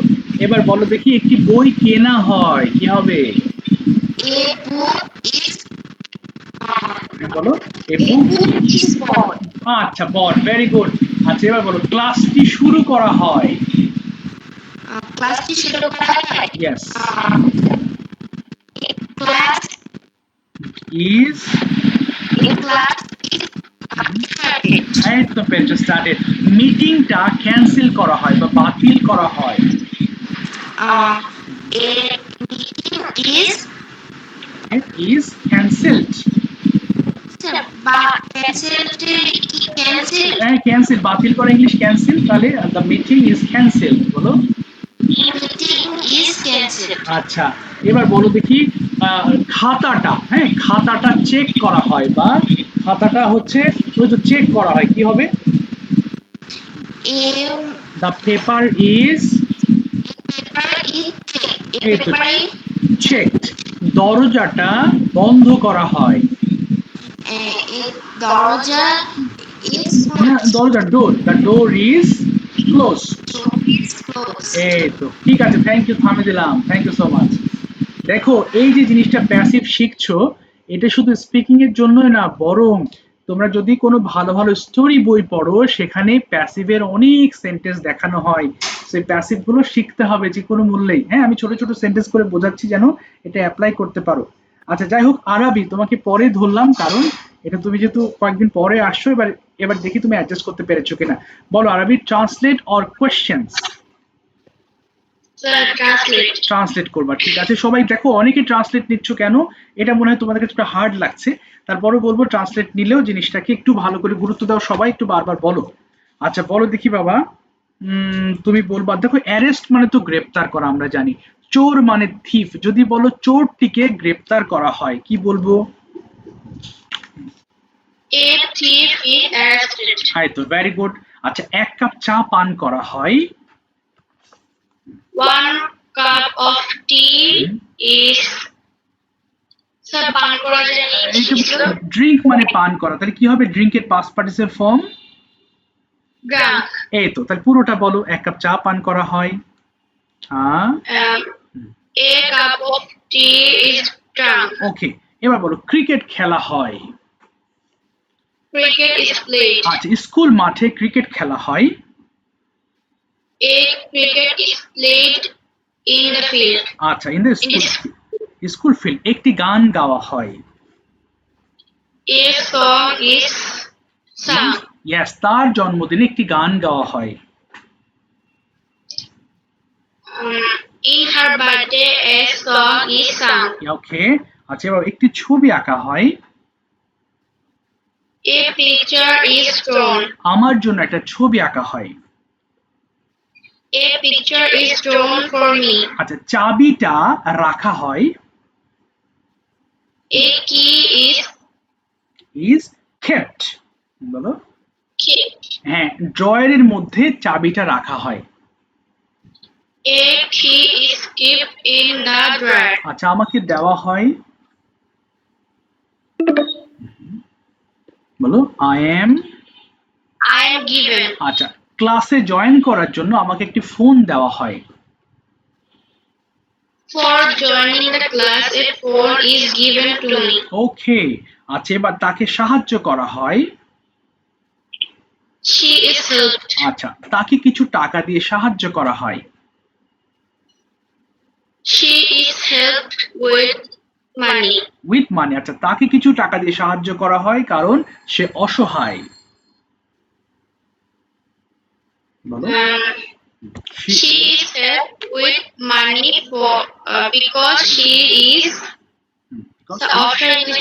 এবার বলো দেখি, একটি বই কেনা হয়। কি হবে? বলো, আচ্ছা, বট, ভেরি গুড। আচ্ছা, এবার বলো, ক্লাসটি শুরু করা হয়। ক্লাসটি শুরু করা হয়। Yes, class is started. একদম পেরেছো, স্টার্টেড। মিটিংটা ক্যান্সেল করা হয় বা বাতিল করা হয়। A meeting is cancelled. Cancel, বাতিল করা ইংলিশ ক্যান্সেল, তাহলে the meeting is cancelled। বলো, meeting is cancelled. আচ্ছা, এবার বলো দেখি, খাতাটা, হ্যাঁ, খাতাটা চেক করা হয়, বা খাতাটা হচ্ছে ওই তো চেক করা হয়। কি হবে? the paper is checked। দরজাটা বন্ধ করা হয়। এই দরজা is না, দরজা door, the door is close. closed. এই তো ঠিক আছে, থ্যাংক ইউ, থামিয়ে দিলাম, থ্যাংক ইউ সো মাচ। দেখো এই যে জিনিসটা প্যাসিভ শিখছো, এটা শুধু স্পিকিং এর জন্যই না, বরং তোমরা যদি কোনো ভালো ভালো স্টোরি বই পড়ো সেখানে প্যাসিভের অনেক সেন্টেন্স দেখানো হয়, সেই প্যাসিভ গুলো শিখতে হবে যে কোনো মূল্যেই। হ্যাঁ, আমি ছোট ছোট সেন্টেন্স করে বোঝাচ্ছি যেন এটা অ্যাপ্লাই করতে পারো। আচ্ছা যাই হোক, আরবি তোমাকে পরে ধরলাম, কারণ এটা তুমি যেহেতু কয়েকদিন পরে আসছো, এবার এবার দেখি তুমি অ্যাডজাস্ট করতে পেরেছো কিনা। বলো আরবি, translate or questions? Sir, translate. Translate করবা, ঠিক আছে। সবাই দেখো অনেকে ট্রান্সলেট নিচ্ছ কেন, এটা মনে হয় তোমাদের কাছে একটু হার্ড লাগছে, তারপরে বলবো ট্রান্সলেট নিলেও জিনিসটাকে একটু ভালো করে গুরুত্ব দাও, সবাই একটু বারবার বলো। আচ্ছা বলো দেখি বাবা, তুমি বলবা, দেখো অ্যারেস্ট মানে তো গ্রেপ্তার করা আমরা জানি, চোর মানে থিফ, যদি বলো চোরটিকে গ্রেপ্তার করা হয় কি বলবো? A thief is arrested. হাই তো, ভেরি গুড। আচ্ছা এক কাপ চা পান করা হয়? 1 cup of tea is sir পান করা জানি কি ছিল? ড্রিঙ্ক মানে পান করা, তাহলে কি হবে ড্রিঙ্কের পাস্ট পার্টিসিপল ফর্ম? Drunk. এই তো, তাহলে পুরোটা বলো, এক কাপ চা পান করা হয়। হ্যাঁ, A cup of tea is drunk. ওকে। এবার বলো ক্রিকেট খেলা হয়? Cricket is played. আচ্ছা স্কুল মাঠে ক্রিকেট খেলা হয়? A cricket is played in the field. আচ্ছা ইন দ্য স্কুল ফিল্ড। একটি গান গাওয়া হয়? A song is sung. Yes, তার জন্মদিনে একটি গান গাওয়া হয়। In her birthday, a song is sung. ওকে। আচ্ছা এবার একটি ছবি আঁকা হয়? A picture is drawn. আমার জন্য একটা ছবি আঁকা হয়। A picture is drawn for me. আচ্ছা চাবিটা রাখা হয়? A key is kept. বলো। kept. হ্যাঁ, ড্রয়ারের মধ্যে চাবিটা রাখা হয়। A key is kept in the drawer. আচ্ছা আমাকে দেওয়া হয়? বলো I am. I am given. আচ্ছা ক্লাসে জয়েন করার জন্য আমাকে একটি ফোন দেওয়া হয়। For joining the class, a phone is given to me. ওকে। আচ্ছা এবার তাকে সাহায্য করা হয়? She is helped. আচ্ছা তাকে কিছু টাকা দিয়ে সাহায্য করা হয়? She is helped with money. With মানি। আচ্ছা তাকে কিছু টাকা দিয়ে সাহায্য করা হয় কারণ সে অসহায়। বলো। She is helped with money for because she is the option is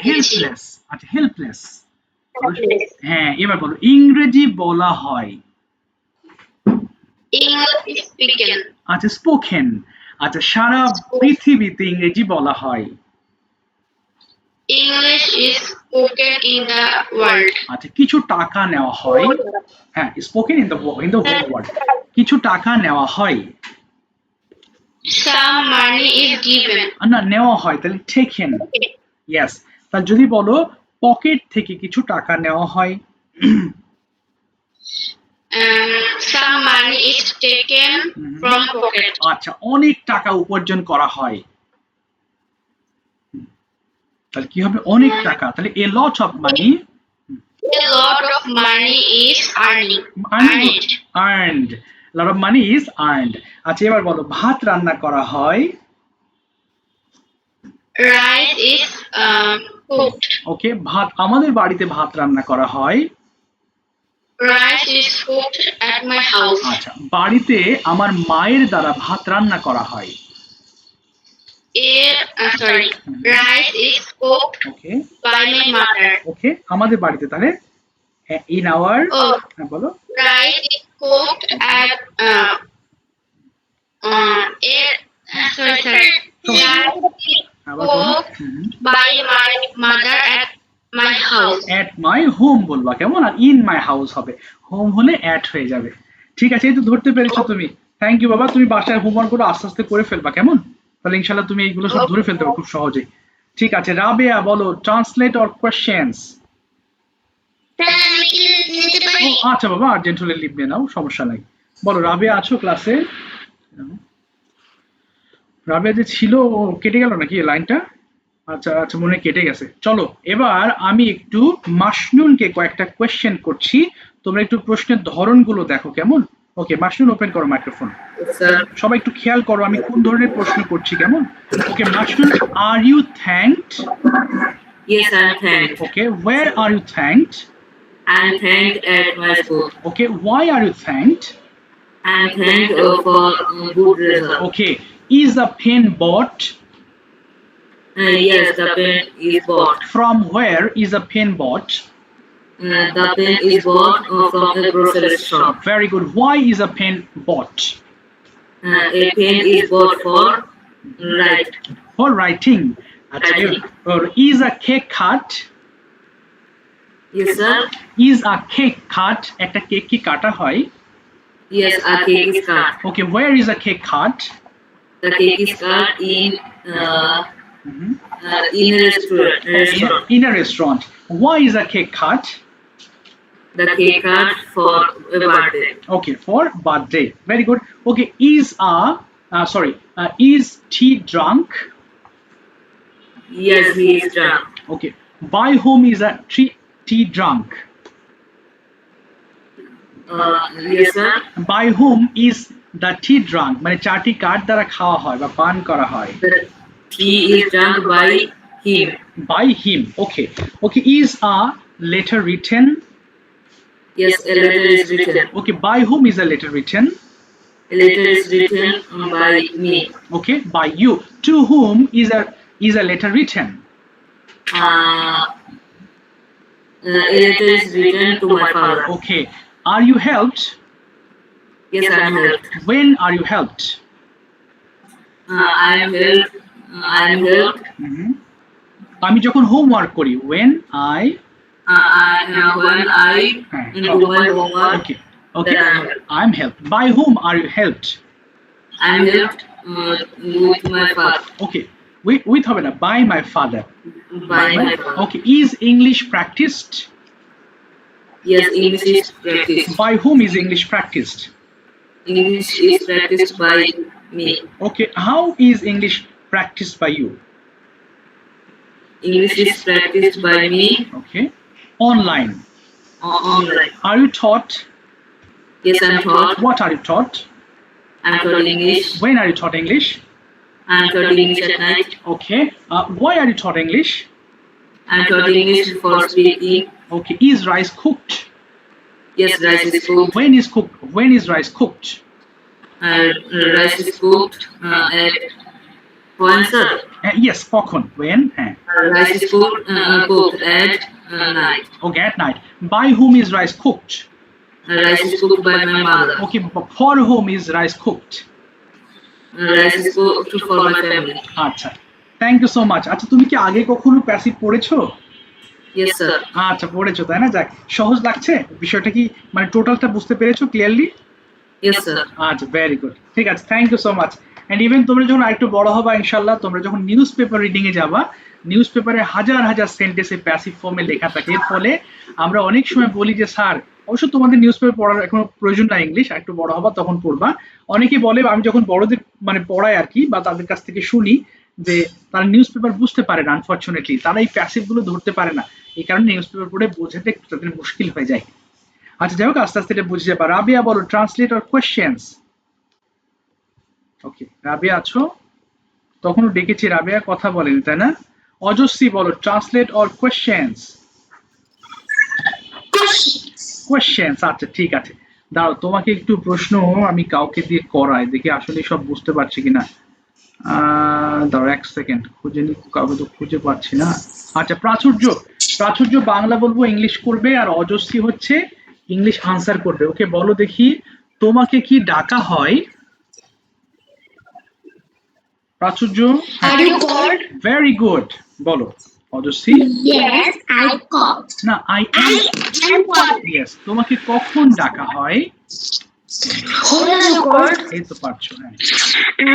helpless. আচ্ছা হেল্পলেস। হ্যাঁ এবার বলো ইংরেজি বলা হয়? English is spoken. আচ্ছা স্পোকেন। আচ্ছা সারা পৃথিবীতে ইংরেজি বলা হয়? English is spoken in the world. আচ্ছা কিছু টাকা নেওয়া হয়? হ্যাঁ spoken in the whole world. কিছু টাকা নেওয়া হয়? Some money is given. না নেওয়া হয়, তাহলে টেকেন। ইয়েস। তাহলে যদি বলো পকেট থেকে কিছু টাকা নেওয়া হয়? Some money is taken from pocket. আচ্ছা অনেক টাকা উপার্জন করা হয়? তাহলে কি হবে অনেক টাকা, তাহলে a lot of money. A lot of money is earning. Earned. Lot of money is earned. আচ্ছা এবার বলো ভাত রান্না করা হয়? Rice is cooked. ওকে, ভাত আমাদের বাড়িতে ভাত রান্না করা হয়? Rice is cooked at my house. আচ্ছা বাড়িতে আমার মায়ের দ্বারা ভাত রান্না করা হয়? Rice is cooked okay by my mother. ওকে, আমাদের বাড়িতে তাহলে ইন আওয়ার। Oh, বলো। rice is cooked at sorry. Rice is আবার বলো। cooked by my mother at my house. At my home বলবা, কেমন? আর ইন মাই হাউস হবে, হোম হলে অ্যাট হয়ে যাবে। ঠিক আছে, এই তো ধরতে পেরেছো তুমি। থ্যাংক ইউ বাবা, তুমি বাসায় হোমওয়ার্ক গুলো আস্তে আস্তে করে ফেলবা, কেমন? তাহলে ইনশাআল্লাহ তুমি এইগুলো সব ধরে ফেলতে পারো খুব সহজে। ঠিক আছে, রাবেয়া বলো ট্রান্সলেট অর কোয়েশ্চেন্স। আমি কি নিতে পারি? আচ্ছা বাবা, আর্জেন্ট হলে লিভ নিয়ে নাও, সমস্যা নাই। বলো রাবেয়া আছো ক্লাসে? রাবেয়া যে ছিল ও কেটে গেল নাকি এই লাইনটা? আচ্ছা আচ্ছা, মনে হয় কেটে গেছে। চলো এবার আমি একটু মাসনুনকে কয়েকটা কোয়েশ্চেন করছি, তোমরা একটু প্রশ্নের ধরনগুলো দেখো কেমন। ওকে মাসনুন, ওপেন করো মাইক্রোফোন। Sir, সবাই একটু খেয়াল করো আমি কোন ধরনের প্রশ্ন করছি, কেমন? ওকে মাসনুন, are you thanked? yes, I'm thanked. Okay, where are you thanked? I'm thanked at my school. Okay, why are you thanked? I'm thanked for good result. Okay, is a pen bought? Yes, the pen is bought. From where is a pen bought? The pen is bought from a grocery shop. Very good. Why is a pen bought? A pen is bought for write. For writing. আচ্ছা, Writing. or is a cake cut? Yes, sir. Is a cake cut? একটা cake কি কাটা হয়? Yes, a cake is cut. Okay, where is a cake cut? The cake is cut in a restaurant. In a restaurant. Why is a cake cut? The cake cut for a birthday. Okay, for birthday. Very good. Okay, is tea drunk? Yes, he is drunk. Okay, by whom is a tea drunk? Yes, sir. By whom is the tea drunk? মানে চাটি কার দ্বারা খাওয়া হয় বা পান করা হয়? The tea is drunk by him. By him. Okay. Okay, is a letter written? Yes, a letter is written. Okay, by whom is a letter written? A letter is written by me. Okay, by you. To whom is a letter written? A letter is written to my father. Okay, are you helped? Yes, I am helped. When are you helped? I am helped. I am helped. আমি যখন homework করি, when I When I do my homework. Okay. Okay, Then I am helped. I'm helped. By whom are you helped? I am helped with my father. Okay, with হবে না, by my father. By my father. Okay, is English practiced? Yes, English is practiced. By whom is English practiced? English is practiced by me. Okay, how is English practiced by you? English is practiced by me Okay, online. online. Are you taught? Yes, I am taught. What are you taught? I am taught English. When are you taught English? I am taught English at night. Okay, why are you taught English? I am taught English for speaking. Okay, is rice cooked? Yes, rice is cooked. When is cooked? When is rice cooked? Rice is cooked at when, sir? Yes, কখন? When? Rice is cooked at night. Okay, at night. By whom is rice cooked? Rice is cooked by my mother. Okay, for whom is rice cooked? Rice is cooked for my family. আচ্ছা, thank you so much. আচ্ছা, তুমি কি আগে কখনো passive পড়েছো? Yes, sir. আচ্ছা, পড়েছো তাই না? যাক, সহজ লাগছে বিষয়টা, কি মানে টোটালটা বুঝতে পেরেছো ক্লিয়ারলি? Yes, sir. আচ্ছা, ভেরি গুড, ঠিক আছে, thank you so much. And even তোমরা যখন আরেকটু বড় হবা ইনশাআল্লাহ, তোমরা যখন নিউজ পেপার রিডিং এ যাবা, নিউজ পেপারে হাজার হাজার সেন্টেন্সে প্যাসিভ ফর্মে লেখা থাকে। এর ফলে আমরা অনেক সময় বলি যে স্যার, অবশ্য তোমাদের নিউজ পেপার পড়ার এখনো প্রয়োজন না, ইংলিশ একটু বড় হবা তখন পড়বা। অনেকে বলে, আমি যখন বড়দের মানে পড়াই আর কি, বা তাদের কাছ থেকে শুনি যে তারা নিউজ পেপার বুঝতে পারে না, আনফরচুনেটলি তারা এই প্যাসিভ গুলো ধরতে পারে না, এই কারণে নিউজ পেপার পড়ে বোঝাতে একটু তাদের মুশকিল হয়ে যায়। আচ্ছা, যাই হোক, আস্তে আস্তে এটা বুঝে যাবা। রাবিয়া বলো ট্রান্সলেট অর কোয়েশ্চেন্স। ওকে, রাবিয়া আছো? তখনও ডেকেছি, রাবিয়া কথা বলেনি তাই না? অজস্বী বলো ট্রান্সলেট অর কোয়েশ্চেন্স। কোয়েশ্চেন্স, আচ্ছা ঠিক আছে, দাঁড়াও তোমাকে একটু প্রশ্ন আমি কাউকে দিয়ে করাই, দেখি আসলে সব বুঝতে পারছি কিনা। দাঁড়াও এক সেকেন্ড, খুঁজে নি, কাউকে তো খুঁজে পাচ্ছি না। আচ্ছা, প্রাচুর্য বাংলা বলবো, ইংলিশ করবে, আর অজস্বী হচ্ছে ইংলিশ আনসার করবে। ওকে, বলো দেখি তোমাকে কি ডাকা হয়? প্রাচুর্য, Are you called? Very good, বলো অজস্বী। Yes, I called. না, I I am called. Yes, তোমাকে কখন ডাকা হয়? What are you called? এই তো পারছো, হ্যাঁ।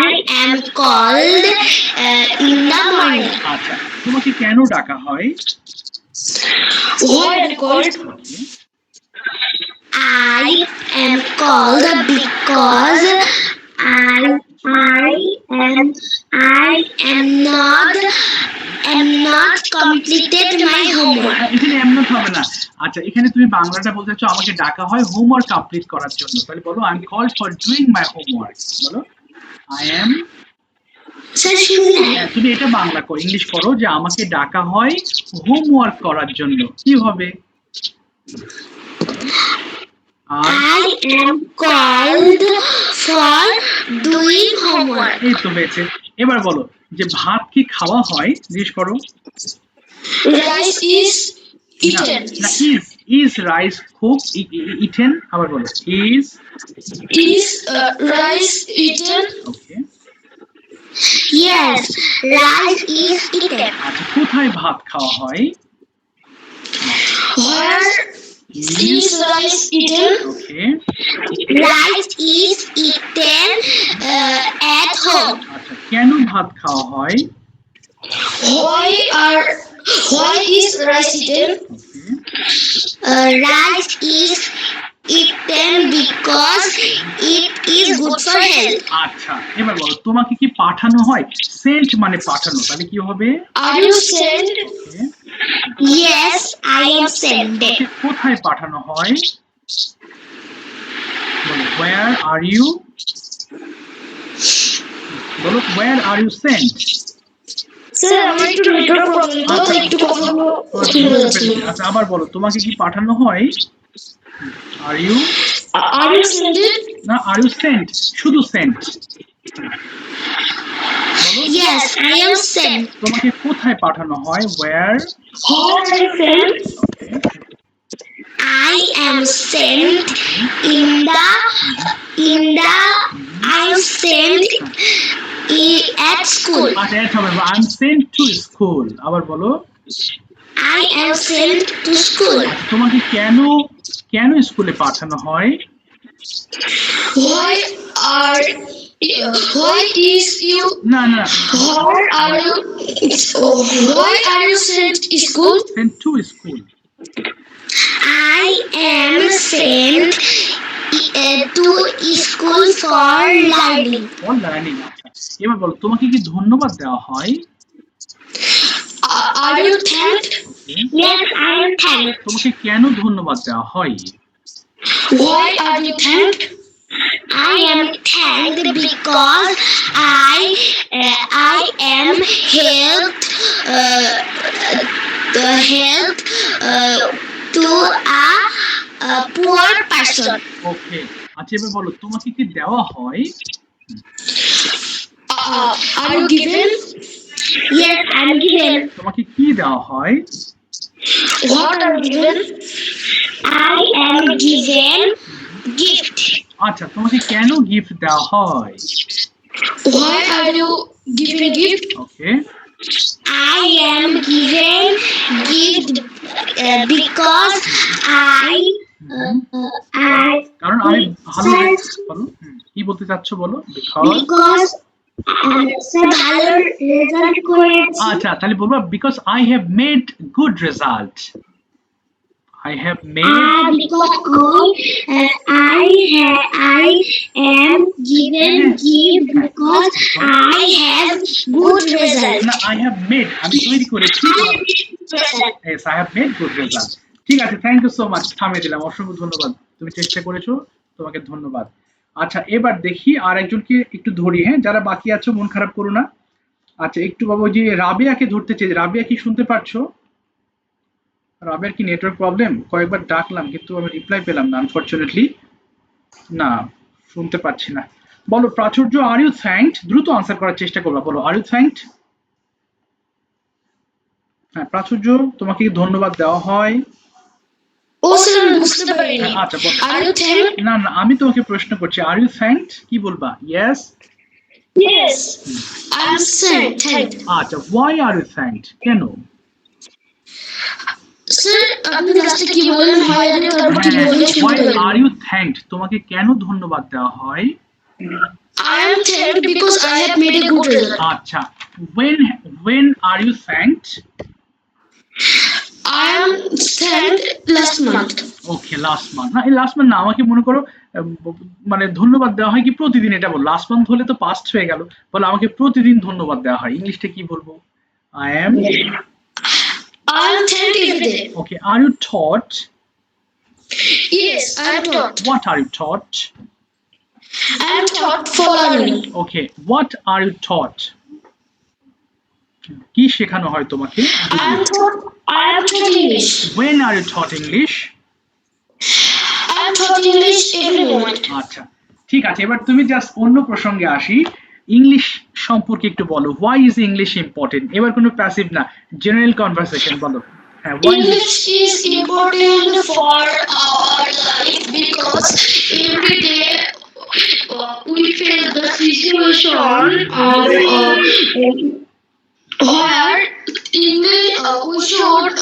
I am called in the morning. আচ্ছা, তোমাকে কেন ডাকা হয়? Why are you called? Okay, I am called because I am not completed my homework. এখানে এমন হবে না। আচ্ছা, এখানে তুমি বাংলাটা বলতে চাচ্ছো আমাকে ডাকা হয় হোমওয়ার্ক কমপ্লিট করার জন্য, তাহলে বলো I am called for doing my homework. বলো আই এম, Sir, শুনুন। তুমি এটা বাংলা করো, ইংলিশ করো যে আমাকে ডাকা হয় হোমওয়ার্ক করার জন্য, কি হবে? আর I am called for doing homework. এই তো হয়েছে। এবার বলো যে ভাত কি খাওয়া হয়, জিজ্ঞেস করো। Rice is না, eaten. না, is rice cooked, eaten, আবার বলো is, Is rice eaten? Okay. Yes, rice is eaten. আচ্ছা, কোথায় ভাত খাওয়া হয়? Where is rice eaten? Okay. Rice is eaten at home. আচ্ছা, কেন ভাত খাওয়া হয়? Why is rice eaten? Okay. Rice is eaten because it is good for health. আচ্ছা, এবার বলো তোমাকে কি পাঠানো হয়? সেন্ট মানে পাঠানো, তাহলে কি হবে? Are you sent? Okay. Yes, I am sent. তোমাকে কোথায় পাঠানো হয়? বলো where are you? বলো where are you sent? Sir আমার একটু নেটওয়ার্ক প্রবলেম তো তাই একটু কথাগুলো অসুবিধা হচ্ছে। আচ্ছা, আবার বলো তোমাকে কি পাঠানো হয়? Are you, Are you sent? না আর ইউ সেন্ট, শুধু sent. Yes, I am sent. তোমাকে কোথায় পাঠানো হয়? where? How are you sent? Okay. I am sent in the I am sent at school. আচ্ছা, এটা হবে I am sent to school. আবার বলো I am sent to school. তোমাকে কেন কেন স্কুলে পাঠানো হয়? Why is you? না না, Why are you? Why are you sent to school? Sent to school. I am sent to school for learning. For learning. আচ্ছা, এবার বলো তোমাকে কি ধন্যবাদ দেওয়া হয়? Are you thanked? Yes, I am thanked. তোমাকে কেন ধন্যবাদ দেওয়া হয়? Why are you thanked? I am thanked because I am helped to a poor person. ওকে। আচ্ছা, এবার বলো তোমাকে কি দেওয়া হয়? Are you given? Yes, I am given. তোমাকে কি দেওয়া হয়? What are you given? I am given gift. আচ্ছা, তোমাকে কেন গিফট দেওয়া হয়? Why are you given gift? Okay. I am given gift because কারণ আমি ভালো বলো, কি বলতে চাচ্ছ বলো? because ভালো রেজাল্ট করেছি। আচ্ছা, তাহলে বলবো because I have made good result. I have made because I am given gift because I have good result. না, I have made, আমি তৈরি করেছি। Yes, I have made good result. ঠিক আছে, থ্যাংক ইউ সো মাচ, থামিয়ে দিলাম, অসংখ্য ধন্যবাদ, তুমি চেষ্টা করেছো, তোমাকে ধন্যবাদ। আচ্ছা, এবার দেখি আর একজনকে একটু ধরি, হ্যাঁ, যারা বাকি আছো মন খারাপ করো না। আচ্ছা, একটু বাবু যে রাবিয়াকে ধরতে চাই, রাবিয়া কি শুনতে পারছো? রাবিয়ার কি নেটওয়ার্ক প্রবলেম? কয়েকবার ডাকলাম কিন্তু আমি রিপ্লাই পেলাম না, আনফরচুনেটলি। না, শুনতে পাচ্ছি না। বলো প্রাচুর্য, আর ইউ থ্যাঙ্কড? দ্রুত আনসার করার চেষ্টা করবা, বলো আর ইউ থ্যাঙ্কড? হ্যাঁ, প্রাচুর্য, তোমাকে কি ধন্যবাদ দেওয়া হয়? ও স্যার বুঝতে পারিনি। আচ্ছা, বলো আর ইউ থ্যাঙ্কড? না না, আমি তোমাকে প্রশ্ন করছি, আর ইউ থ্যাঙ্কড কি বলবা? Yes, yes, I am thanked. আচ্ছা, ওয়াই আর ইউ থ্যাঙ্কড? কেন? স্যার আপনি লাস্টে কি বললেন হয় আগে তারপর কি বললেন শুনতে হোয়াই পাইনি। আর ইউ থ্যাঙ্কড, তোমাকে কেন ধন্যবাদ দেওয়া হয়? I am thanked because I have made a good result. আচ্ছা, when are you thanked? I am thanked last month. Okay, last month না, এই লাস্ট মান্থ না, আমাকে মনে করো মানে ধন্যবাদ দেওয়া হয় কি প্রতিদিন, এটা বল। লাস্ট মান্থ হলে তো পাস্ট হয়ে গেল, বলে আমাকে প্রতিদিন ধন্যবাদ দেওয়া হয়, ইংলিশটা কি বলবো? I am I am thanked every day. Okay. Are you taught? Yes, I am taught. What are you taught? I am taught for learning. Okay, what are you taught? কি শেখানো হয় তোমাকে? I am taught English. When are you taught English? I am taught English every moment. আচ্ছা, ঠিক আছে, এবার তুমি just অন্য প্রসঙ্গে আসি, ইংলিশ সম্পর্কে একটু বলো। Why is English important? এবার কোনো প্যাসিভ না, জেনারেল কনভারসেশন বলো। হ্যাঁ, why is it- English is important for our life because every day we face the situation where English we should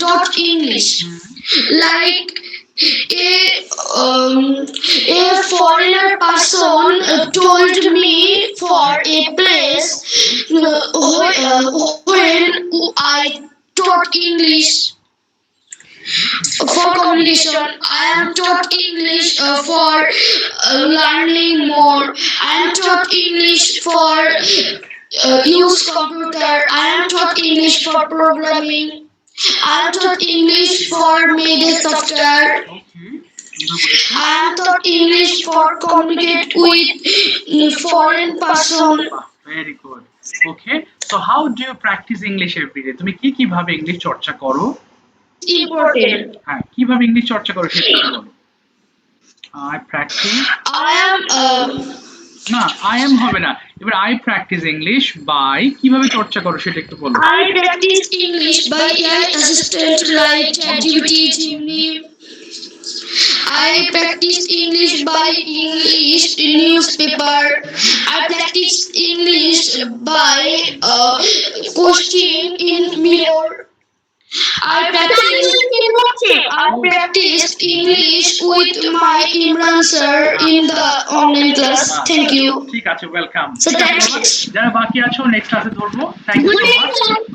taught English. Like a foreigner person told me for a place when I taught English for communication. I am taught English for learning more. I am taught English for use computer. I am taught English for programming. I am taught English for media software. I am taught English for communicate with foreign person. Very good. Okay, so how do you practise English every day? তুমি কি ভাবে English চর্চা করো? Important. হ্যাঁ, কিভাবে English চর্চা করো সেটা একটু বলো। আই প্র্যাকটিস, I am না আই এম হবে না, এবার আই প্র্যাকটিস ইংলিশ বাই, কিভাবে চর্চা করো সেটা একটু বলো। I practice English by AI assistant like ChatGPT, Gemini. I practice English by English newspaper. I practice English by question in mirror. I practice English with my Imran sir in the online class. Thank you. ঠিক আছে, welcome. So that's it. যারা বাকি আছো next ক্লাসে ধরবো। Thank you so much.